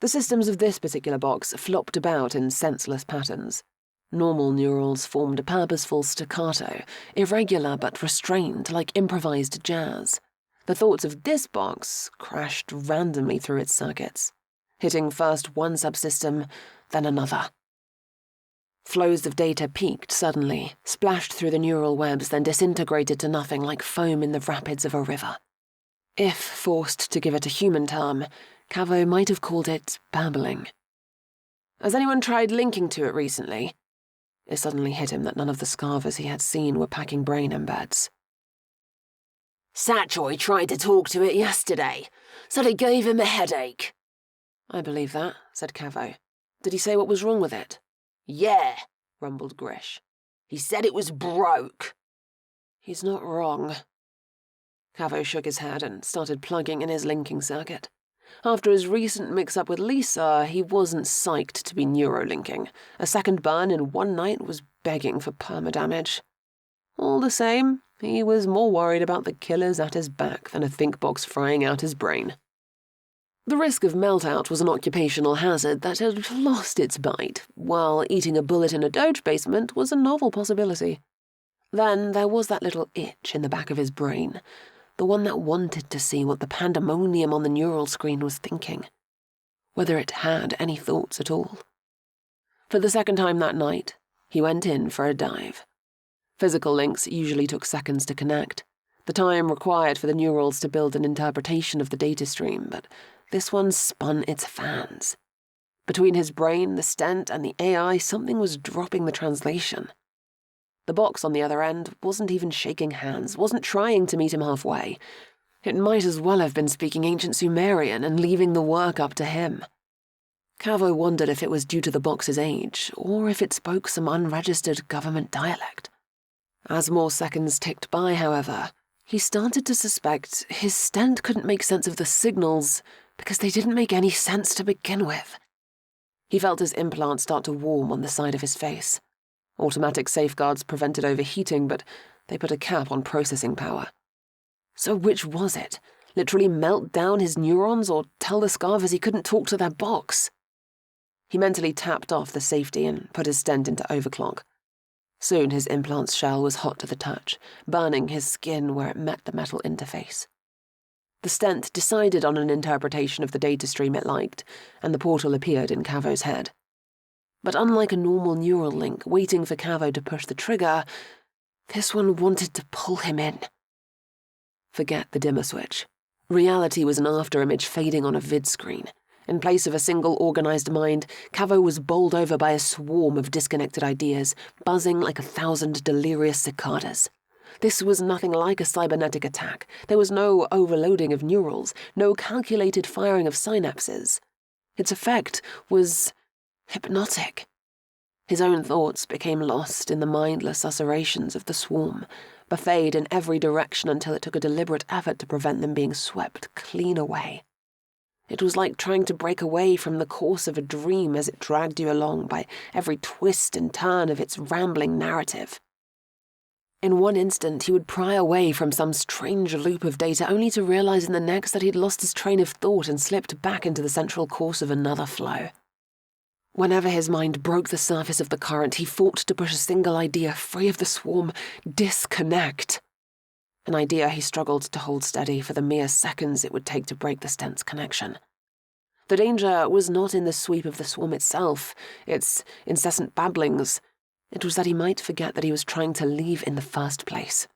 S4: The systems of this particular box flopped about in senseless patterns. Normal neurals formed a purposeful staccato, irregular but restrained like improvised jazz. The thoughts of this box crashed randomly through its circuits, hitting first one subsystem, then another. Flows of data peaked suddenly, splashed through the neural webs, then disintegrated to nothing like foam in the rapids of a river. If forced to give it a human term, Cavo might have called it babbling. Has anyone tried linking to it recently? It suddenly hit him that none of the Scarvers he had seen were packing brain embeds.
S3: Satchoy tried to talk to it yesterday, so they gave him a headache.
S4: I believe that, said Cavo. Did he say what was wrong with it?
S3: Yeah,
S4: rumbled Grish.
S3: he said it was broke.
S4: He's not wrong. Cavo shook his head and started plugging in his linking circuit. After his recent mix-up with Lisa, he wasn't psyched to be neurolinking. A second burn in one night was begging for permadamage. All the same, he was more worried about the killers at his back than a think box frying out his brain. The risk of meltout was an occupational hazard that had lost its bite, while eating a bullet in a doge basement was a novel possibility. Then there was that little itch in the back of his brain, the one that wanted to see what the pandemonium on the neural screen was thinking, whether it had any thoughts at all. For the second time that night, he went in for a dive. Physical links usually took seconds to connect, the time required for the neurals to build an interpretation of the data stream, but this one spun its fans. Between his brain, the stent, and the AI, something was dropping the translation. The box on the other end wasn't even shaking hands, wasn't trying to meet him halfway. It might as well have been speaking ancient Sumerian and leaving the work up to him. Cavo wondered if it was due to the box's age, or if it spoke some unregistered government dialect. As more seconds ticked by, however, he started to suspect his stent couldn't make sense of the signals because they didn't make any sense to begin with. He felt his implant start to warm on the side of his face. Automatic safeguards prevented overheating, but they put a cap on processing power. So which was it? Literally melt down his neurons or tell the Scarvers he couldn't talk to their box? He mentally tapped off the safety and put his stent into overclock. Soon his implant's shell was hot to the touch, burning his skin where it met the metal interface. The stent decided on an interpretation of the data stream it liked, and the portal appeared in Cavo's head. But unlike a normal neural link waiting for Cavo to push the trigger, this one wanted to pull him in. Forget the dimmer switch. Reality was an afterimage fading on a vid screen. In place of a single organized mind, Cavo was bowled over by a swarm of disconnected ideas, buzzing like 1,000 delirious cicadas. This was nothing like a cybernetic attack. There was no overloading of neurals, no calculated firing of synapses. Its effect was hypnotic. His own thoughts became lost in the mindless susurrations of the swarm, buffeted in every direction until it took a deliberate effort to prevent them being swept clean away. It was like trying to break away from the course of a dream as it dragged you along by every twist and turn of its rambling narrative. In one instant, he would pry away from some strange loop of data only to realize in the next that he'd lost his train of thought and slipped back into the central course of another flow. Whenever his mind broke the surface of the current, he fought to push a single idea free of the swarm, disconnect. An idea he struggled to hold steady for the mere seconds it would take to break the stent's connection. The danger was not in the sweep of the swarm itself, its incessant babblings. It was that he might forget that he was trying to leave in the first place.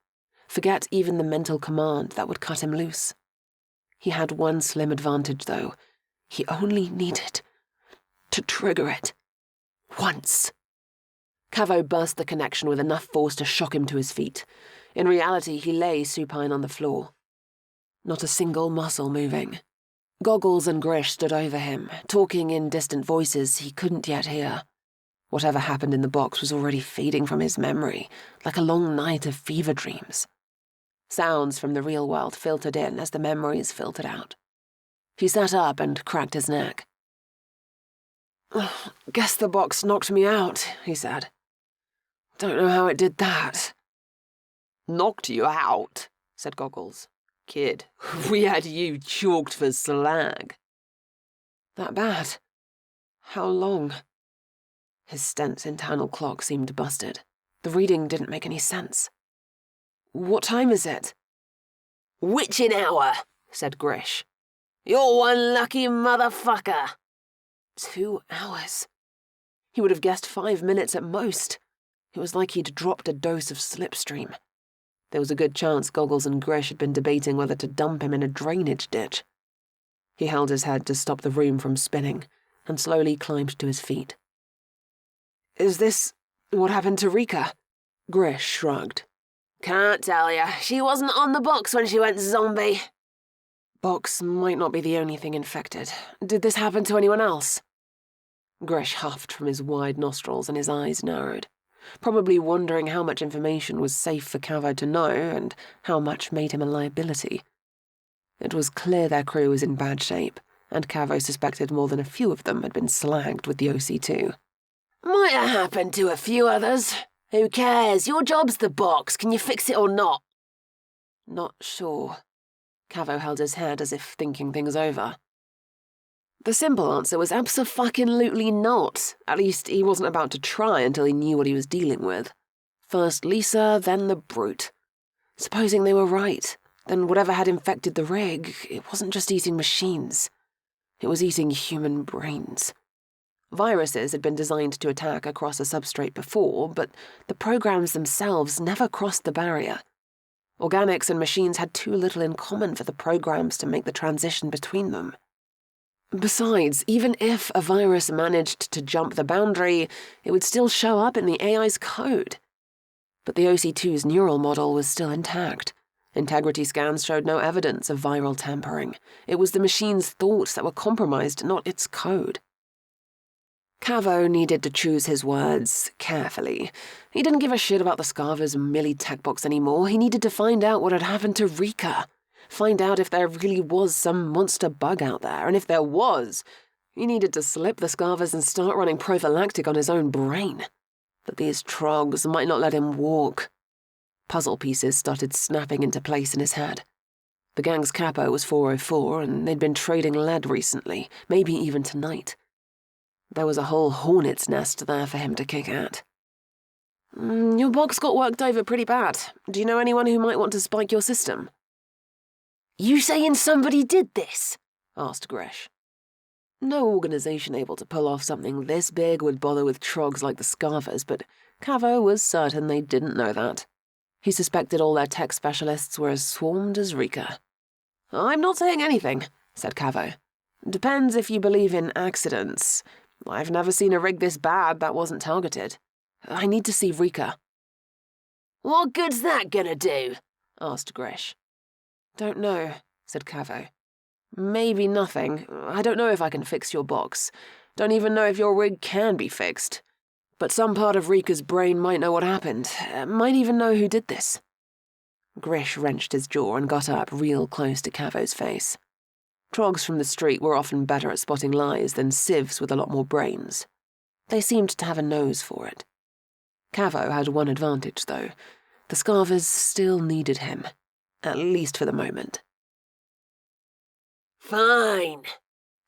S4: Forget even the mental command that would cut him loose. He had one slim advantage, though. He only needed to trigger it. Once. Cavo burst the connection with enough force to shock him to his feet. In reality, he lay supine on the floor. Not a single muscle moving. Goggles and Grish stood over him, talking in distant voices he couldn't yet hear. Whatever happened in the box was already fading from his memory, like a long night of fever dreams. Sounds from the real world filtered in as the memories filtered out. He sat up and cracked his neck. "Guess the box knocked me out," he said. "Don't know how it did that." "Knocked you out," said Goggles. "Kid, we had you chalked for slag."
S2: "That bad? How long?"
S4: His stent's internal clock seemed busted. The reading didn't make any sense.
S2: "What time is it?"
S3: "Witching hour," said Grish. "You're one lucky motherfucker."
S2: 2 hours.
S4: He would have guessed 5 minutes at most. It was like he'd dropped a dose of slipstream. There was a good chance Goggles and Grish had been debating whether to dump him in a drainage ditch. He held his head to stop the room from spinning and slowly climbed to his feet. "Is this what happened to Rika?" Grish shrugged.
S2: "Can't tell ya. She wasn't on the box when she went zombie."
S4: "Box might not be the only thing infected. Did this happen to anyone else?" Grish huffed from his wide nostrils and his eyes narrowed, probably wondering how much information was safe for Cavo to know and how much made him a liability. It was clear their crew was in bad shape, and Cavo suspected more than a few of them had been slagged with the OC2.
S2: "Might have happened to a few others. Who cares? Your job's the box. Can you fix it or not?"
S4: "Not sure." Cavo held his head as if thinking things over. The simple answer was abso-fucking-lutely not. At least he wasn't about to try until he knew what he was dealing with. First Lisa, then the brute. Supposing they were right, then whatever had infected the rig, it wasn't just eating machines. It was eating human brains. Viruses had been designed to attack across a substrate before, but the programs themselves never crossed the barrier. Organics and machines had too little in common for the programs to make the transition between them. Besides, even if a virus managed to jump the boundary, it would still show up in the AI's code. But the OC2's neural model was still intact. Integrity scans showed no evidence of viral tampering. It was the machine's thoughts that were compromised, not its code. Cavo needed to choose his words carefully. He didn't give a shit about the Scarver's Millie tech box anymore. He needed to find out what had happened to Rika. Find out if there really was some monster bug out there, and if there was, he needed to slip the Scarvers and start running prophylactic on his own brain. But these trogs might not let him walk. Puzzle pieces started snapping into place in his head. The gang's capo was 404, and they'd been trading lead recently, maybe even tonight. There was a whole hornet's nest there for him to kick at. Your box got worked over pretty bad. Do you know anyone who might want to spike your system?"
S2: "You saying somebody did this?"
S4: asked Grish. No organization able to pull off something this big would bother with trogs like the Scarvers, but Cavo was certain they didn't know that. He suspected all their tech specialists were as swarmed as Rika. "I'm not saying anything," said Cavo. "Depends if you believe in accidents. I've never seen a rig this bad that wasn't targeted. I need to see Rika."
S2: "What good's that gonna do?"
S4: asked Grish. "Don't know," said Cavo. "Maybe nothing. I don't know if I can fix your box. Don't even know if your rig can be fixed. But some part of Rika's brain might know what happened. Might even know who did this." Grish wrenched his jaw and got up real close to Cavo's face. Trogs from the street were often better at spotting lies than civs with a lot more brains. They seemed to have a nose for it. Cavo had one advantage, though. The Scarvers still needed him. At least for the moment.
S2: "Fine.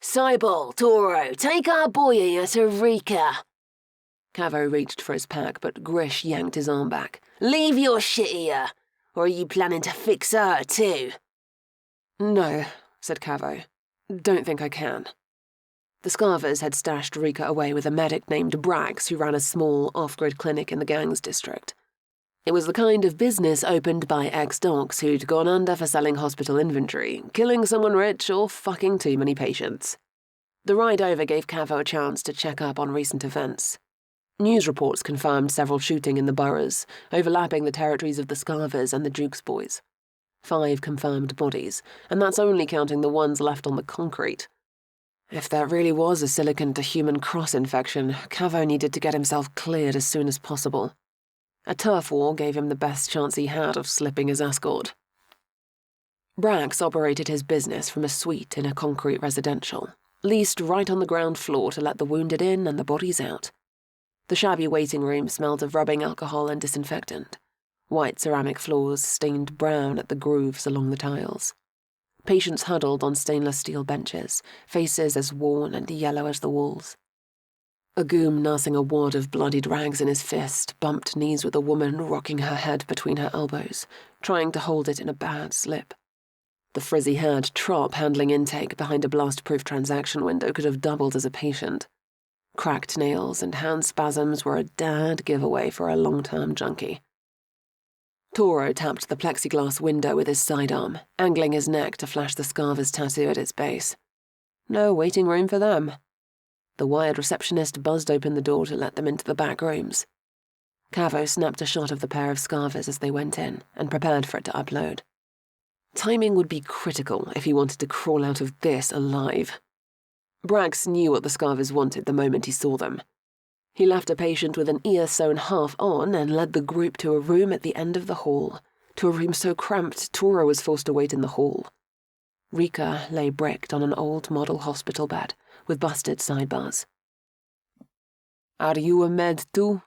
S2: Cyball, Toro, take our boy here to Rika."
S4: Cavo reached for his pack, but Grish yanked his arm back.
S2: "Leave your shit here. Or are you planning to fix her, too?"
S4: "No," said Cavo. "Don't think I can." The Scarvers had stashed Rika away with a medic named Braggs who ran a small, off-grid clinic in the gang's district. It was the kind of business opened by ex-docs who'd gone under for selling hospital inventory, killing someone rich, or fucking too many patients. The ride over gave Cavo a chance to check up on recent events. News reports confirmed several shooting in the boroughs, overlapping the territories of the Scarvers and the Duke's boys. 5 confirmed bodies, and that's only counting the ones left on the concrete. If there really was a silicon-to-human cross-infection, Cavo needed to get himself cleared as soon as possible. A turf war gave him the best chance he had of slipping his escort. Braggs operated his business from a suite in a concrete residential, leased right on the ground floor to let the wounded in and the bodies out. The shabby waiting room smelled of rubbing alcohol and disinfectant. White ceramic floors stained brown at the grooves along the tiles. Patients huddled on stainless steel benches, faces as worn and yellow as the walls. A goon nursing a wad of bloodied rags in his fist bumped knees with a woman rocking her head between her elbows, trying to hold it in a bad slip. The frizzy-haired trop handling intake behind a blast-proof transaction window could have doubled as a patient. Cracked nails and hand spasms were a dad giveaway for a long-term junkie. Toro tapped the plexiglass window with his sidearm, angling his neck to flash the Scarver's tattoo at its base. No waiting room for them. The wired receptionist buzzed open the door to let them into the back rooms. Cavo snapped a shot of the pair of Scarvers as they went in and prepared for it to upload. Timing would be critical if he wanted to crawl out of this alive. Brax knew what the Scarvers wanted the moment he saw them. He left a patient with an ear sewn half on and led the group to a room at the end of the hall, to a room so cramped Toro was forced to wait in the hall. Rika lay bricked on an old model hospital bed with busted sidebars. "Are you a med too?"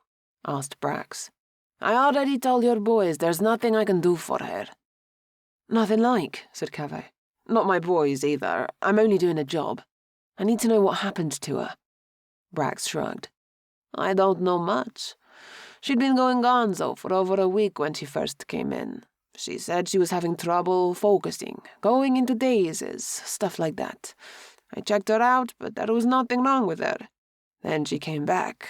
S4: asked Brax. "I already told your boys there's nothing I can do for her." "Nothing like," said Cavo. "Not my boys either. I'm only doing a job. I need to know what happened to her." Brax shrugged. "I don't know much. She'd been going gonzo for over a week when she first came in. She said she was having trouble focusing, going into dazes, stuff like that. I checked her out, but there was nothing wrong with her. Then she came back.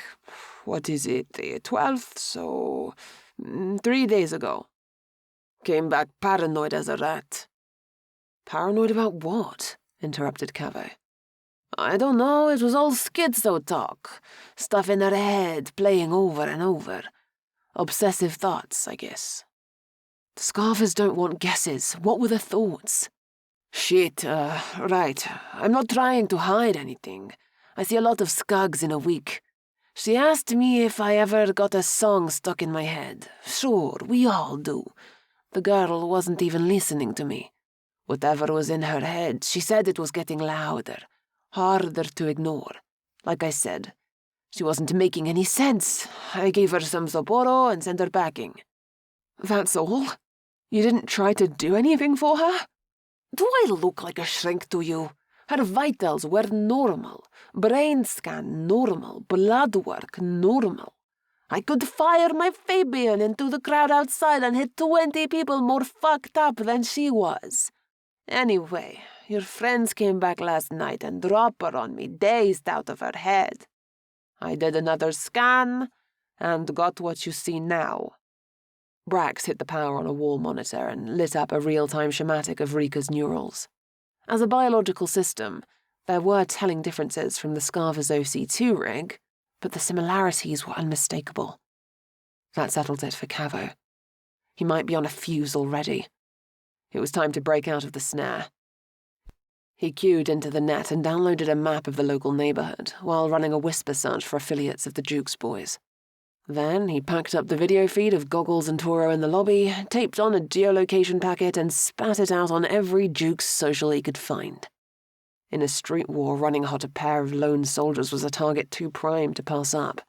S4: What is it, the 12th, so 3 days ago. Came back paranoid as a rat." "Paranoid about what?" interrupted Cavo. "I don't know, it was all schizo talk. Stuff in her head, playing over and over. Obsessive thoughts, I guess." "The Scarvers don't want guesses. What were the thoughts?" "Shit, right. I'm not trying to hide anything. I see a lot of scugs in a week. She asked me if I ever got a song stuck in my head. Sure, we all do. The girl wasn't even listening to me. Whatever was in her head, she said it was getting louder, harder to ignore. Like I said, she wasn't making any sense. I gave her some Sapporo and sent her packing." "That's all? You didn't try to do anything for her?" "Do I look like a shrink to you? Her vitals were normal. Brain scan normal. Blood work normal. I could fire my Fabian into the crowd outside and hit 20 people more fucked up than she was. Anyway, your friends came back last night and dropped her on me, dazed out of her head. I did another scan and got what you see now." Brax hit the power on a wall monitor and lit up a real-time schematic of Rika's neurals. As a biological system, there were telling differences from the Scarver's OC2 rig, but the similarities were unmistakable. That settled it for Cavo. He might be on a fuse already. It was time to break out of the snare. He queued into the net and downloaded a map of the local neighborhood while running a whisper search for affiliates of the Jukes boys. Then he packed up the video feed of Goggles and Toro in the lobby, taped on a geolocation packet, and spat it out on every Jukes social he could find. In a street war, running hot a pair of lone soldiers was a target too prime to pass up.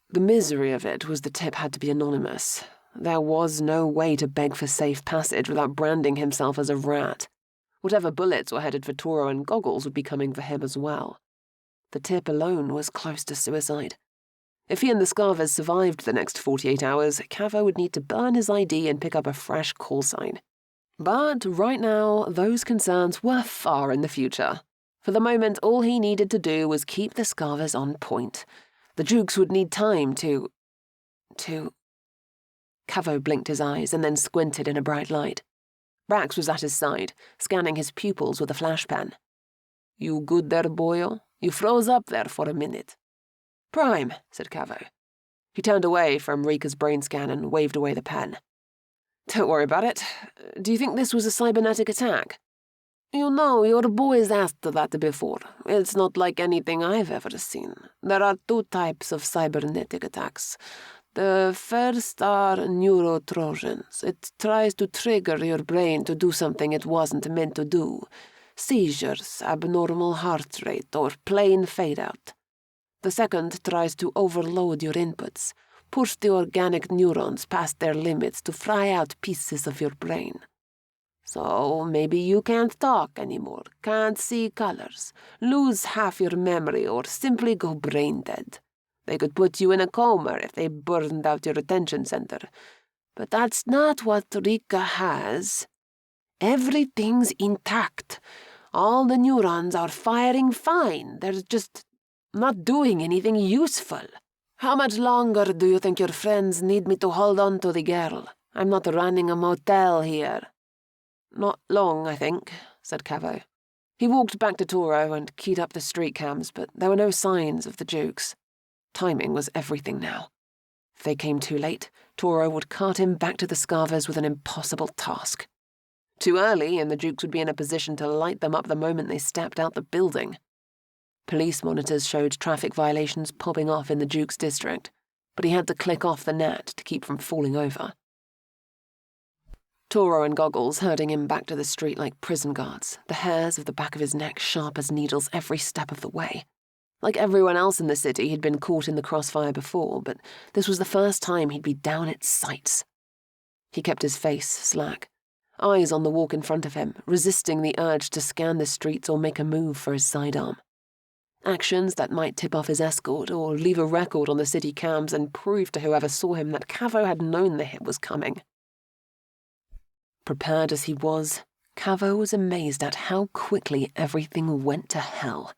S4: The misery of it was the tip had to be anonymous. There was no way to beg for safe passage without branding himself as a rat. Whatever bullets were headed for Toro and Goggles would be coming for him as well. The tip alone was close to suicide. If he and the Scarvers survived the next 48 hours, Cavo would need to burn his ID and pick up a fresh call sign. But right now, those concerns were far in the future. For the moment, all he needed to do was keep the Scarvers on point. The Jukes would need time to... Cavo blinked his eyes and then squinted in a bright light. Brax was at his side, scanning his pupils with a flash pen. "You good there, boyo? You froze up there for a minute." "Prime," said Cavo. He turned away from Rika's brain scan and waved away the pen. "Don't worry about it. Do you think this was a cybernetic attack?" "You know, your boys asked that before. It's not like anything I've ever seen. There are 2 types of cybernetic attacks. The first are neurotrojans. It tries to trigger your brain to do something it wasn't meant to do. Seizures, abnormal heart rate, or plain fade-out. The second tries to overload your inputs, push the organic neurons past their limits to fry out pieces of your brain. So maybe you can't talk anymore, can't see colors, lose half your memory, or simply go brain dead. They could put you in a coma if they burned out your attention center. But that's not what Rika has. Everything's intact. All the neurons are firing fine. There's just not doing anything useful. How much longer do you think your friends need me to hold on to the girl? I'm not running a motel here." "Not long, I think," said Cavo. He walked back to Toro and keyed up the street cams, but there were no signs of the Jukes. Timing was everything now. If they came too late, Toro would cart him back to the Scarvers with an impossible task. Too early, and the Jukes would be in a position to light them up the moment they stepped out the building. Police monitors showed traffic violations popping off in the Jukes district, but he had to click off the net to keep from falling over. Toro and Goggles herding him back to the street like prison guards, the hairs of the back of his neck sharp as needles every step of the way. Like everyone else in the city, he'd been caught in the crossfire before, but this was the first time he'd be down its sights. He kept his face slack, eyes on the walk in front of him, resisting the urge to scan the streets or make a move for his sidearm. Actions that might tip off his escort or leave a record on the city cams and prove to whoever saw him that Cavo had known the hit was coming. Prepared as he was, Cavo was amazed at how quickly everything went to hell.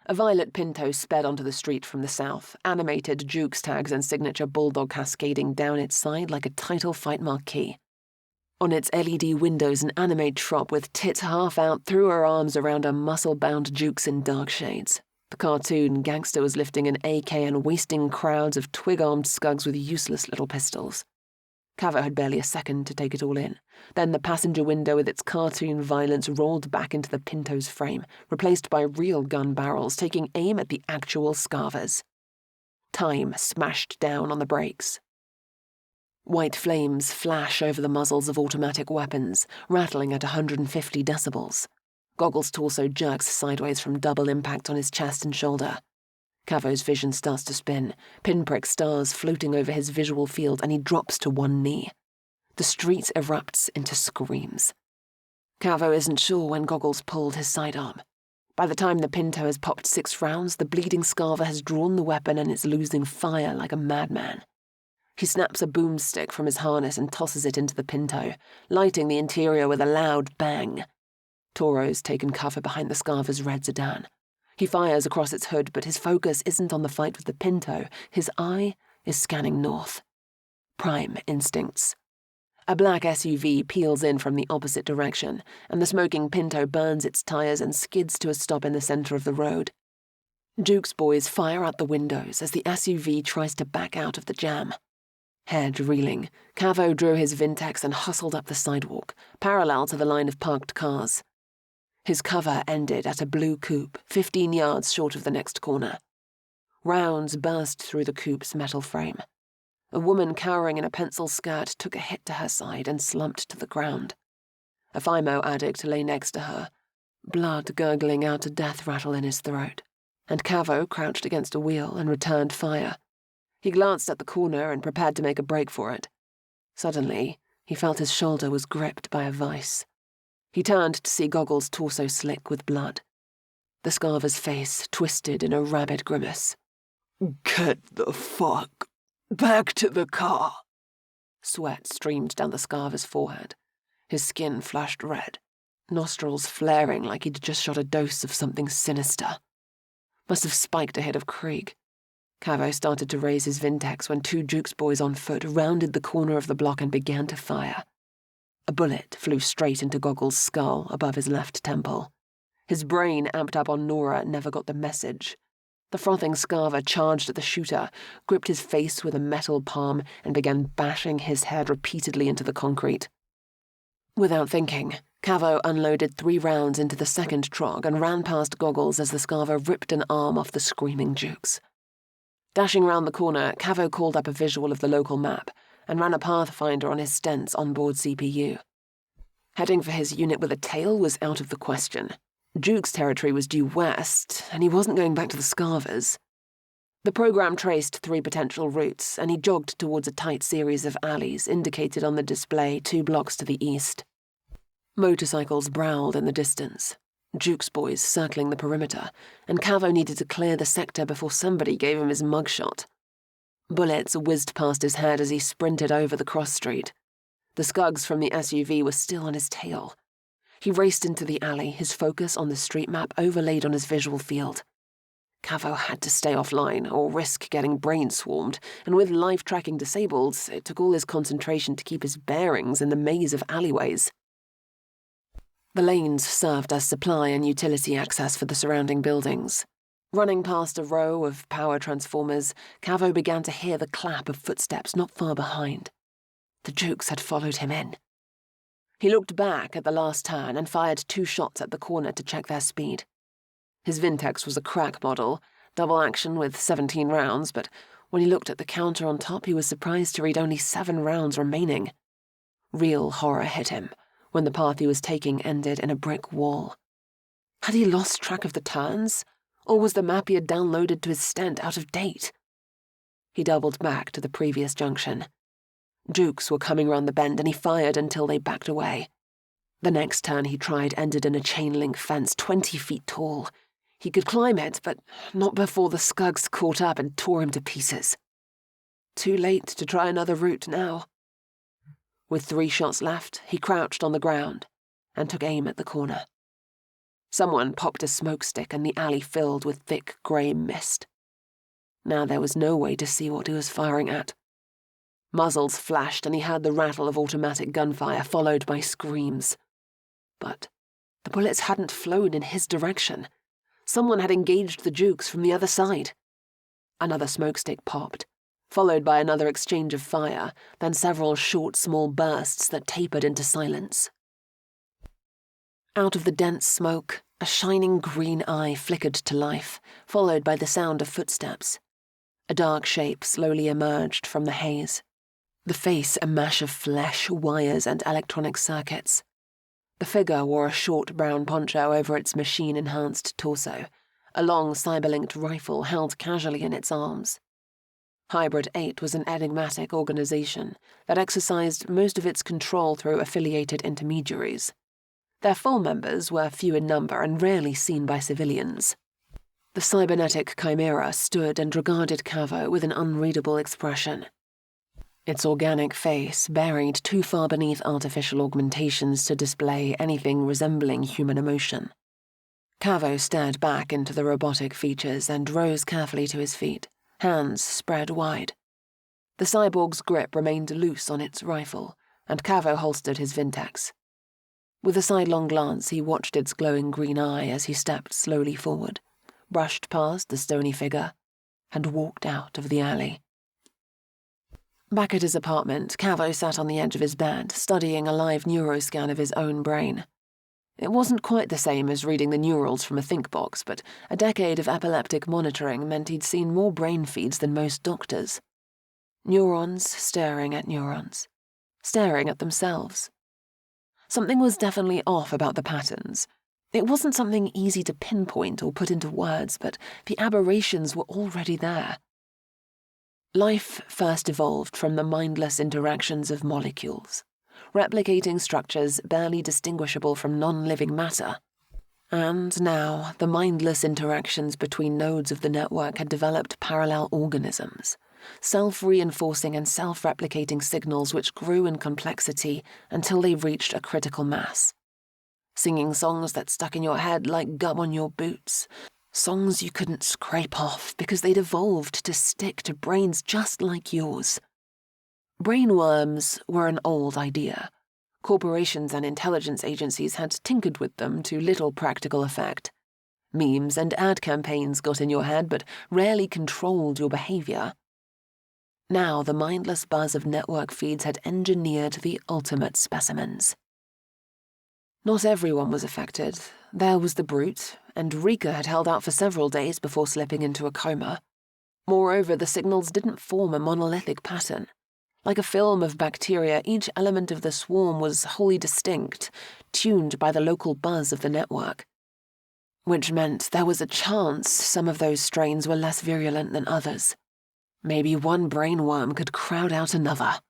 S4: A violet Pinto sped onto the street from the south, animated Jukes tags and signature bulldog cascading down its side like a title fight marquee. On its LED windows, an anime trop with tits half out threw her arms around a muscle-bound Jukes in dark shades. The cartoon gangster was lifting an AK and wasting crowds of twig-armed scugs with useless little pistols. Cavo had barely a second to take it all in. Then the passenger window with its cartoon violence rolled back into the Pinto's frame, replaced by real gun barrels taking aim at the actual Scarvers. Time smashed down on the brakes. White flames flash over the muzzles of automatic weapons, rattling at 150 decibels. Goggles' torso jerks sideways from double impact on his chest and shoulder. Cavo's vision starts to spin, pinprick stars floating over his visual field, and he drops to one knee. The street erupts into screams. Cavo isn't sure when Goggles pulled his sidearm. By the time the Pinto has popped 6 rounds, the bleeding Scarver has drawn the weapon and is losing fire like a madman. He snaps a boomstick from his harness and tosses it into the Pinto, lighting the interior with a loud bang. Toro's taken cover behind the Scarver's red sedan. He fires across its hood, but his focus isn't on the fight with the Pinto. His eye is scanning north. Prime instincts. A black SUV peels in from the opposite direction, and the smoking Pinto burns its tires and skids to a stop in the center of the road. Jukes boys fire out the windows as the SUV tries to back out of the jam. Head reeling, Cavo drew his Vintex and hustled up the sidewalk, parallel to the line of parked cars. His cover ended at a blue coupe, 15 yards short of the next corner. Rounds burst through the coupe's metal frame. A woman cowering in a pencil skirt took a hit to her side and slumped to the ground. A Fimo addict lay next to her, blood gurgling out a death rattle in his throat, and Cavo crouched against a wheel and returned fire. He glanced at the corner and prepared to make a break for it. Suddenly, he felt his shoulder was gripped by a vice. He turned to see Goggles' torso slick with blood. The Scarver's face twisted in a rabid grimace.
S3: "Get the fuck back to the car."
S4: Sweat streamed down the Scarver's forehead. His skin flushed red, nostrils flaring like he'd just shot a dose of something sinister. Must have spiked ahead of Krieg. Cavo started to raise his Vintex when 2 Jukes boys on foot rounded the corner of the block and began to fire. A bullet flew straight into Goggles' skull above his left temple. His brain, amped up on Nora, never got the message. The frothing Scarver charged at the shooter, gripped his face with a metal palm, and began bashing his head repeatedly into the concrete. Without thinking, Cavo unloaded 3 rounds into the second trog and ran past Goggles as the Scarver ripped an arm off the screaming Jukes. Dashing round the corner, Cavo called up a visual of the local map and ran a Pathfinder on his Stent's onboard CPU. Heading for his unit with a tail was out of the question. Jukes' territory was due west, and he wasn't going back to the Scarvers. The program traced 3 potential routes, and he jogged towards a tight series of alleys indicated on the display 2 blocks to the east. Motorcycles prowled in the distance, Jukes boys circling the perimeter, and Cavo needed to clear the sector before somebody gave him his mugshot. Bullets whizzed past his head as he sprinted over the cross street. The scugs from the SUV were still on his tail. He raced into the alley, his focus on the street map overlaid on his visual field. Cavo had to stay offline or risk getting brain swarmed, and with live tracking disabled, it took all his concentration to keep his bearings in the maze of alleyways. The lanes served as supply and utility access for the surrounding buildings. Running past a row of power transformers, Cavo began to hear the clap of footsteps not far behind. The Jukes had followed him in. He looked back at the last turn and fired 2 shots at the corner to check their speed. His Vintex was a crack model, double action with 17 rounds, but when he looked at the counter on top, he was surprised to read only 7 rounds remaining. Real horror hit him when the path he was taking ended in a brick wall. Had he lost track of the turns, or was the map he had downloaded to his stent out of date? He doubled back to the previous junction. Jukes were coming round the bend, and he fired until they backed away. The next turn he tried ended in a chain-link fence 20 feet tall. He could climb it, but not before the skugs caught up and tore him to pieces. Too late to try another route now. With 3 shots left, he crouched on the ground and took aim at the corner. Someone popped a smoke stick and the alley filled with thick grey mist. Now there was no way to see what he was firing at. Muzzles flashed and he heard the rattle of automatic gunfire followed by screams. But the bullets hadn't flown in his direction. Someone had engaged the Jukes from the other side. Another smoke stick popped, followed by another exchange of fire, then several short, small bursts that tapered into silence. Out of the dense smoke, a shining green eye flickered to life, followed by the sound of footsteps. A dark shape slowly emerged from the haze. The face a mash of flesh, wires, and electronic circuits. The figure wore a short brown poncho over its machine-enhanced torso, a long cyber-linked rifle held casually in its arms. Hybrid 8 was an enigmatic organization that exercised most of its control through affiliated intermediaries. Their full members were few in number and rarely seen by civilians. The cybernetic chimera stood and regarded Cavo with an unreadable expression. Its organic face buried too far beneath artificial augmentations to display anything resembling human emotion. Cavo stared back into the robotic features and rose carefully to his feet, hands spread wide. The cyborg's grip remained loose on its rifle, and Cavo holstered his Vintex. With a sidelong glance, he watched its glowing green eye as he stepped slowly forward, brushed past the stony figure, and walked out of the alley. Back at his apartment, Cavo sat on the edge of his bed, studying a live neuroscan of his own brain. It wasn't quite the same as reading the neurals from a think box, but a decade of epileptic monitoring meant he'd seen more brain feeds than most doctors. Neurons staring at neurons, staring at themselves. Something was definitely off about the patterns. It wasn't something easy to pinpoint or put into words, but the aberrations were already there. Life first evolved from the mindless interactions of molecules, replicating structures barely distinguishable from non-living matter. And now, the mindless interactions between nodes of the network had developed parallel organisms, self-reinforcing and self-replicating signals which grew in complexity until they reached a critical mass. Singing songs that stuck in your head like gum on your boots, songs you couldn't scrape off because they'd evolved to stick to brains just like yours. Brainworms were an old idea. Corporations and intelligence agencies had tinkered with them to little practical effect. Memes and ad campaigns got in your head but rarely controlled your behavior. Now the mindless buzz of network feeds had engineered the ultimate specimens. Not everyone was affected. There was the brute, and Rika had held out for several days before slipping into a coma. Moreover, the signals didn't form a monolithic pattern. Like a film of bacteria, each element of the swarm was wholly distinct, tuned by the local buzz of the network. Which meant there was a chance some of those strains were less virulent than others. Maybe one brainworm could crowd out another.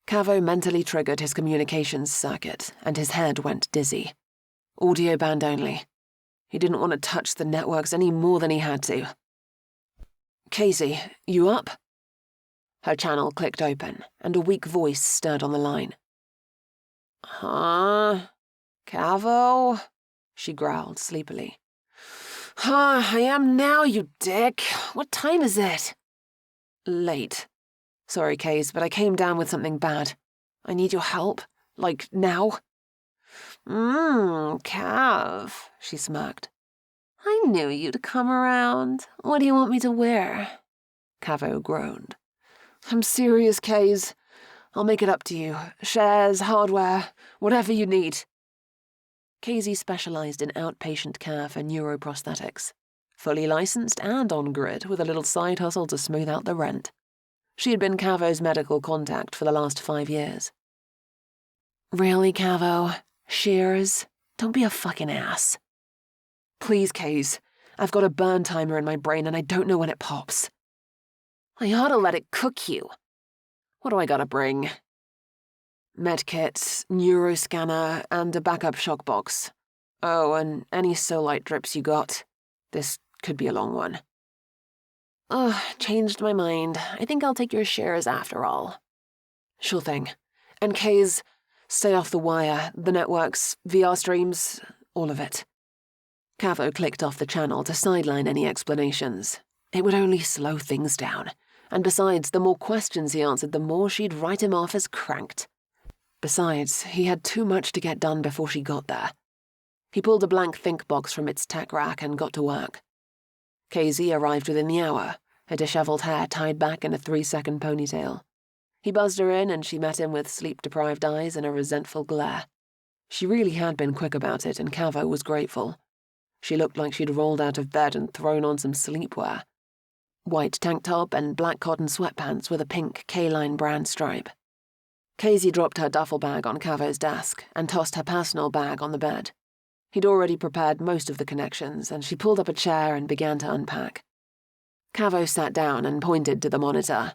S4: Cavo mentally triggered his communications circuit, and his head went dizzy. Audio band only. He didn't want to touch the networks any more than he had to. "Casey, you up?" Her channel clicked open, and a weak voice stirred on the line. "Huh? Cavo?" she growled sleepily.
S2: I am now, you dick. What time is it?
S4: Late. Sorry, Kaze, but I came down with something bad. I need your help. Like, now.
S2: Cav, she smirked. I knew you'd come around. What do you want me to wear?
S4: Cavo groaned.
S2: I'm serious, Kaze. I'll make it up to you. Shares, hardware, whatever you need.
S4: Casey specialised in outpatient care for neuroprosthetics, fully licensed and on-grid with a little side hustle to smooth out the rent. She had been Cavo's medical contact for the last 5 years.
S2: Really, Cavo? Shears? Don't be a fucking ass.
S4: Please, Kaze. I've got a burn timer in my brain and I don't know when it pops.
S2: I ought to let it cook you.
S4: What do I gotta bring? Medkit, neuroscanner, and a backup shock box. Oh, and any Solite drips you got. This could be a long one.
S2: Changed my mind. I think I'll take your shares after all.
S4: Sure thing. And Kaze, stay off the wire, the networks, VR streams, all of it. Cavo clicked off the channel to sideline any explanations. It would only slow things down. And besides, the more questions he answered, the more she'd write him off as cranked. Besides, he had too much to get done before she got there. He pulled a blank think box from its tech rack and got to work. Casey arrived within the hour, her dishevelled hair tied back in a 3-second ponytail. He buzzed her in and she met him with sleep-deprived eyes and a resentful glare. She really had been quick about it and Cavo was grateful. She looked like she'd rolled out of bed and thrown on some sleepwear. White tank top and black cotton sweatpants with a pink K-line brand stripe. Casey dropped her duffel bag on Cavo's desk and tossed her personal bag on the bed. He'd already prepared most of the connections, and she pulled up a chair and began to unpack. Cavo sat down and pointed to the monitor.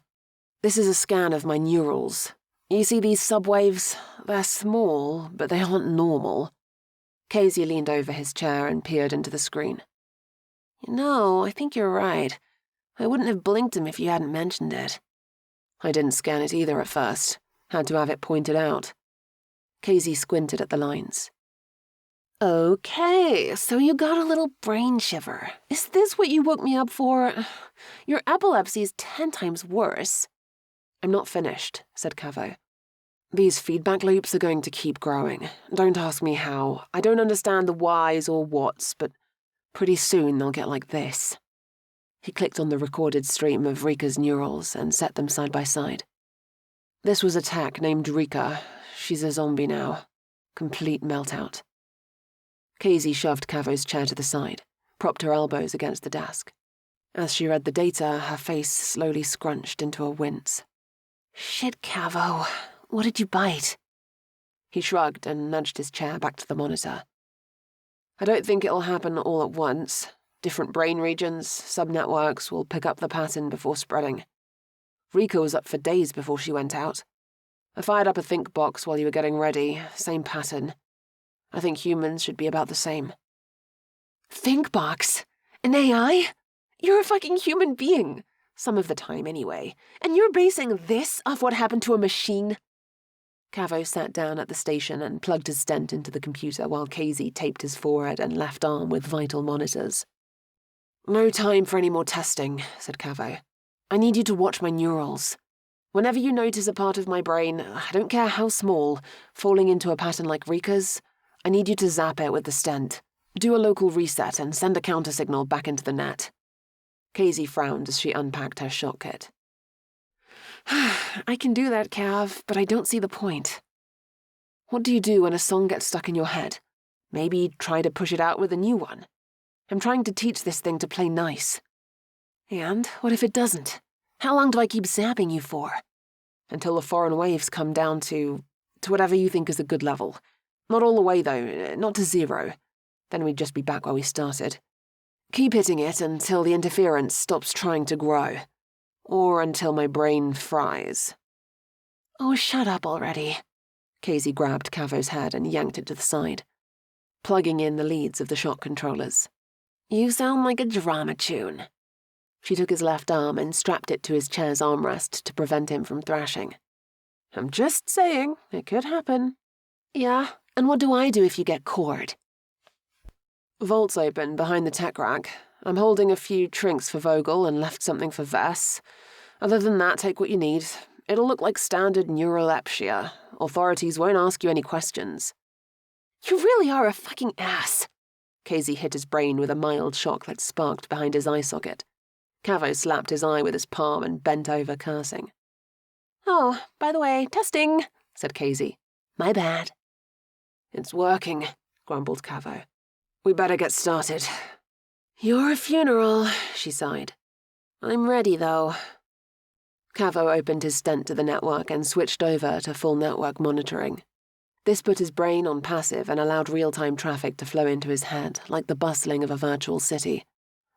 S4: This is a scan of my neurals. You see these subwaves? They're small, but they aren't normal. Casey leaned over his chair and peered into the screen.
S2: You know, I think you're right. I wouldn't have blinked him if you hadn't mentioned it.
S4: I didn't scan it either at first. Had to have it pointed out. Casey squinted at the lines.
S2: Okay, so you got a little brain shiver. Is this what you woke me up for? Your epilepsy's 10 times worse.
S4: I'm not finished, said Cavo. These feedback loops are going to keep growing. Don't ask me how. I don't understand the whys or whats, but pretty soon they'll get like this. He clicked on the recorded stream of Rika's neurals and set them side by side. This was a tech named Rika. She's a zombie now. Complete meltout. Casey shoved Cavo's chair to the side, propped her elbows against the desk. As she read the data, her face slowly scrunched into a wince.
S2: Shit, Cavo. What did you bite?
S4: He shrugged and nudged his chair back to the monitor. I don't think it'll happen all at once. Different brain regions, subnetworks will pick up the pattern before spreading. Rika was up for days before she went out. I fired up a think box while you were getting ready, same pattern. I think humans should be about the same.
S2: Think box? An AI? You're a fucking human being. Some of the time, anyway. And you're basing this off what happened to a machine?
S4: Cavo sat down at the station and plugged his stent into the computer while Casey taped his forehead and left arm with vital monitors. No time for any more testing, said Cavo. I need you to watch my neurals. Whenever you notice a part of my brain, I don't care how small, falling into a pattern like Rika's, I need you to zap it with the stent. Do a local reset and send a countersignal back into the net. Casey frowned as she unpacked her shock kit. I can do that, Cav, but I don't see the point. What do you do when a song gets stuck in your head? Maybe try to push it out with a new one. I'm trying to teach this thing to play nice.
S2: And what if it doesn't? How long do I keep zapping you for?
S4: Until the foreign waves come down to whatever you think is a good level. Not all the way, though, not to 0. Then we'd just be back where we started. Keep hitting it until the interference stops trying to grow. Or until my brain fries.
S2: Oh, shut up already.
S4: Casey grabbed Cavo's head and yanked it to the side, plugging in the leads of the shock controllers.
S2: You sound like a drama tune.
S4: She took his left arm and strapped it to his chair's armrest to prevent him from thrashing. I'm just saying, it could happen.
S2: Yeah, and what do I do if you get cored?
S4: Vault's open behind the tech rack. I'm holding a few trinks for Vogel and left something for Vess. Other than that, take what you need. It'll look like standard neurolepsia. Authorities won't ask you any questions.
S3: You really are a fucking ass.
S4: Casey hit his brain with a mild shock that sparked behind his eye socket. Cavo slapped his eye with his palm and bent over, cursing.
S3: Oh, by the way, testing,
S4: said Casey.
S3: My bad.
S2: It's working, grumbled Cavo. We better get started.
S4: Your funeral, she sighed. I'm ready, though. Cavo opened his stent to the network and switched over to full network monitoring. This put his brain on passive and allowed real-time traffic to flow into his head, like the bustling of a virtual city.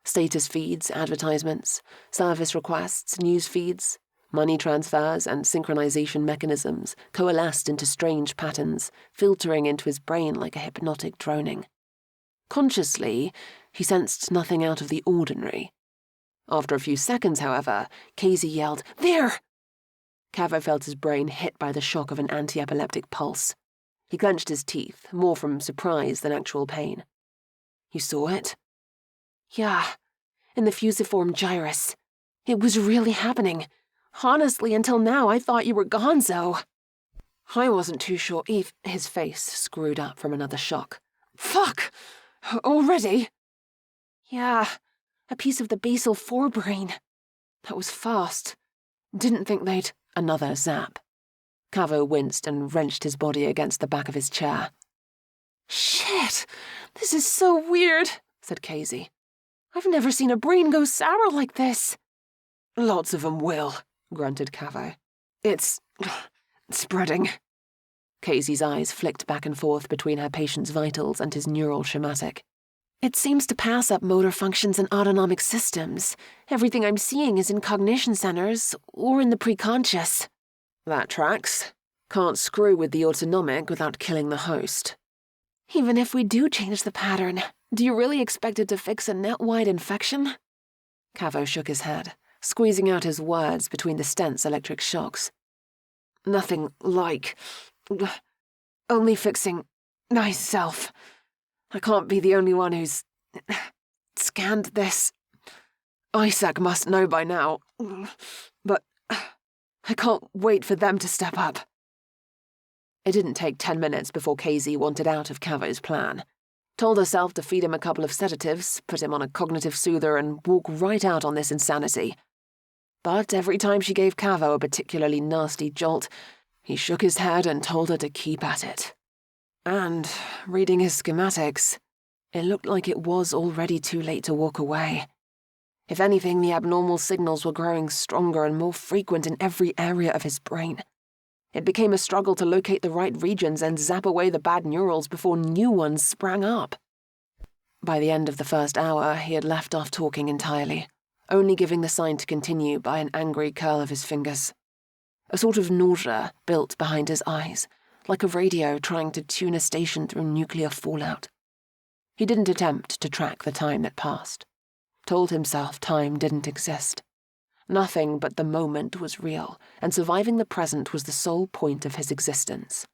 S4: Status feeds, advertisements, service requests, news feeds, money transfers and synchronization mechanisms coalesced into strange patterns, filtering into his brain like a hypnotic droning. Consciously, he sensed nothing out of the ordinary. After a few seconds, however, Casey yelled, "There!" Cavo felt his brain hit by the shock of an anti-epileptic pulse. He clenched his teeth, more from surprise than actual pain. "You saw it?"
S3: Yeah, in the fusiform gyrus. It was really happening. Honestly, until now, I thought you were gonzo.
S2: I wasn't too sure
S4: His face screwed up from another shock.
S2: Fuck! Already?
S3: Yeah, a piece of the basal forebrain.
S2: That was fast. Didn't think they'd...
S4: Another zap. Cavo winced and wrenched his body against the back of his chair.
S3: Shit! This is so weird, said Casey. I've never seen a brain go sour like this.
S2: Lots of them will, grunted Cavo. It's... spreading.
S4: Casey's eyes flicked back and forth between her patient's vitals and his neural schematic.
S3: It seems to pass up motor functions and autonomic systems. Everything I'm seeing is in cognition centers or in the preconscious.
S4: That tracks. Can't screw with the autonomic without killing the host.
S3: Even if we do change the pattern, do you really expect it to fix a net-wide infection?
S4: Cavo shook his head, squeezing out his words between the stent's electric shocks.
S2: Nothing like... only fixing myself. I can't be the only one who's scanned this. Isaac must know by now, but I can't wait for them to step up.
S4: It didn't take 10 minutes before Casey wanted out of Cavo's plan. Told herself to feed him a couple of sedatives, put him on a cognitive soother, and walk right out on this insanity. But every time she gave Cavo a particularly nasty jolt, he shook his head and told her to keep at it. And, reading his schematics, it looked like it was already too late to walk away. If anything, the abnormal signals were growing stronger and more frequent in every area of his brain. It became a struggle to locate the right regions and zap away the bad neurals before new ones sprang up. By the end of the first hour, he had left off talking entirely, only giving the sign to continue by an angry curl of his fingers. A sort of nausea built behind his eyes, like a radio trying to tune a station through nuclear fallout. He didn't attempt to track the time that passed. Told himself time didn't exist. Nothing but the moment was real, and surviving the present was the sole point of his existence.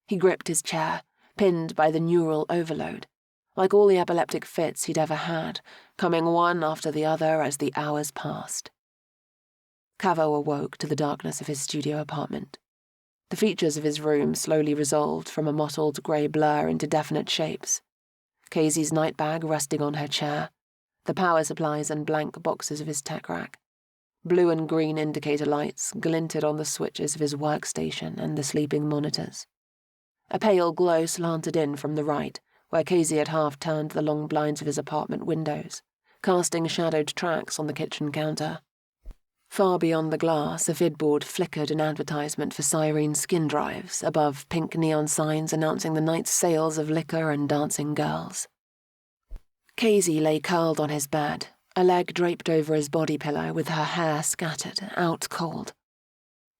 S4: He gripped his chair, pinned by the neural overload, like all the epileptic fits he'd ever had, coming one after the other as the hours passed. Cavo awoke to the darkness of his studio apartment. The features of his room slowly resolved from a mottled grey blur into definite shapes. Casey's night bag resting on her chair, the power supplies and blank boxes of his tech rack. Blue and green indicator lights glinted on the switches of his workstation and the sleeping monitors. A pale glow slanted in from the right, where Casey had half turned the long blinds of his apartment windows, casting shadowed tracks on the kitchen counter. Far beyond the glass, a vidboard flickered an advertisement for Cyrene skin drives above pink neon signs announcing the night's sales of liquor and dancing girls. Casey lay curled on his bed, a leg draped over his body pillow with her hair scattered, out cold.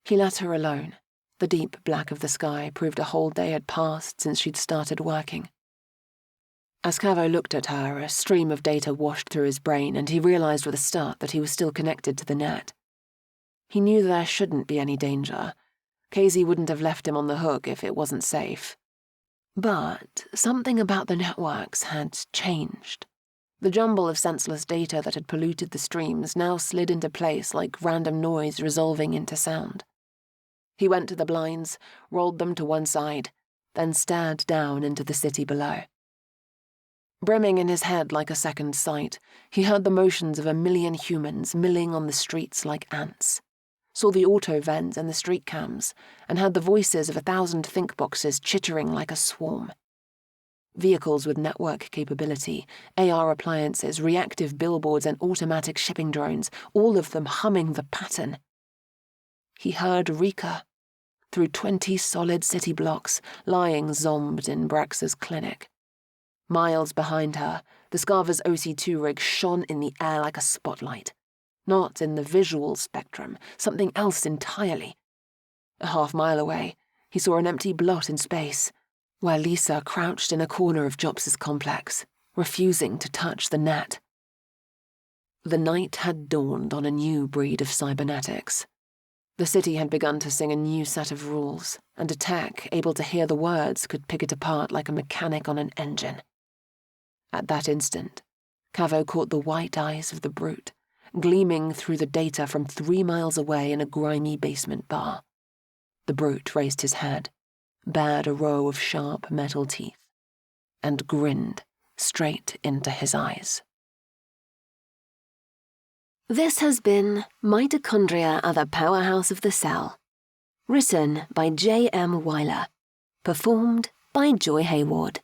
S4: He let her alone. The deep black of the sky proved a whole day had passed since she'd started working. As Cavo looked at her, a stream of data washed through his brain, and he realized with a start that he was still connected to the net. He knew there shouldn't be any danger. Casey wouldn't have left him on the hook if it wasn't safe. But something about the networks had changed. The jumble of senseless data that had polluted the streams now slid into place like random noise resolving into sound. He went to the blinds, rolled them to one side, then stared down into the city below. Brimming in his head like a second sight, he heard the motions of 1,000,000 humans milling on the streets like ants, saw the auto vents and the street cams, and heard the voices of 1,000 think boxes chittering like a swarm. Vehicles with network capability, AR appliances, reactive billboards, and automatic shipping drones, all of them humming the pattern. He heard Rika, through 20 solid city blocks, lying zombed in Brax's clinic. Miles behind her, the Scarver's OC2 rig shone in the air like a spotlight. Not in the visual spectrum, something else entirely. A half-mile away, he saw an empty blot in space, where Lisa crouched in a corner of Jops's complex, refusing to touch the net. The night had dawned on a new breed of cybernetics. The city had begun to sing a new set of rules, and a tech able to hear the words could pick it apart like a mechanic on an engine. At that instant, Cavo caught the white eyes of the brute, gleaming through the data from 3 miles away in a grimy basement bar. The brute raised his head, bared a row of sharp metal teeth, and grinned straight into his eyes.
S1: This has been Mitochondria are the Powerhouse of the Cell. Written by JM Wyler. Performed by Joy Hayward.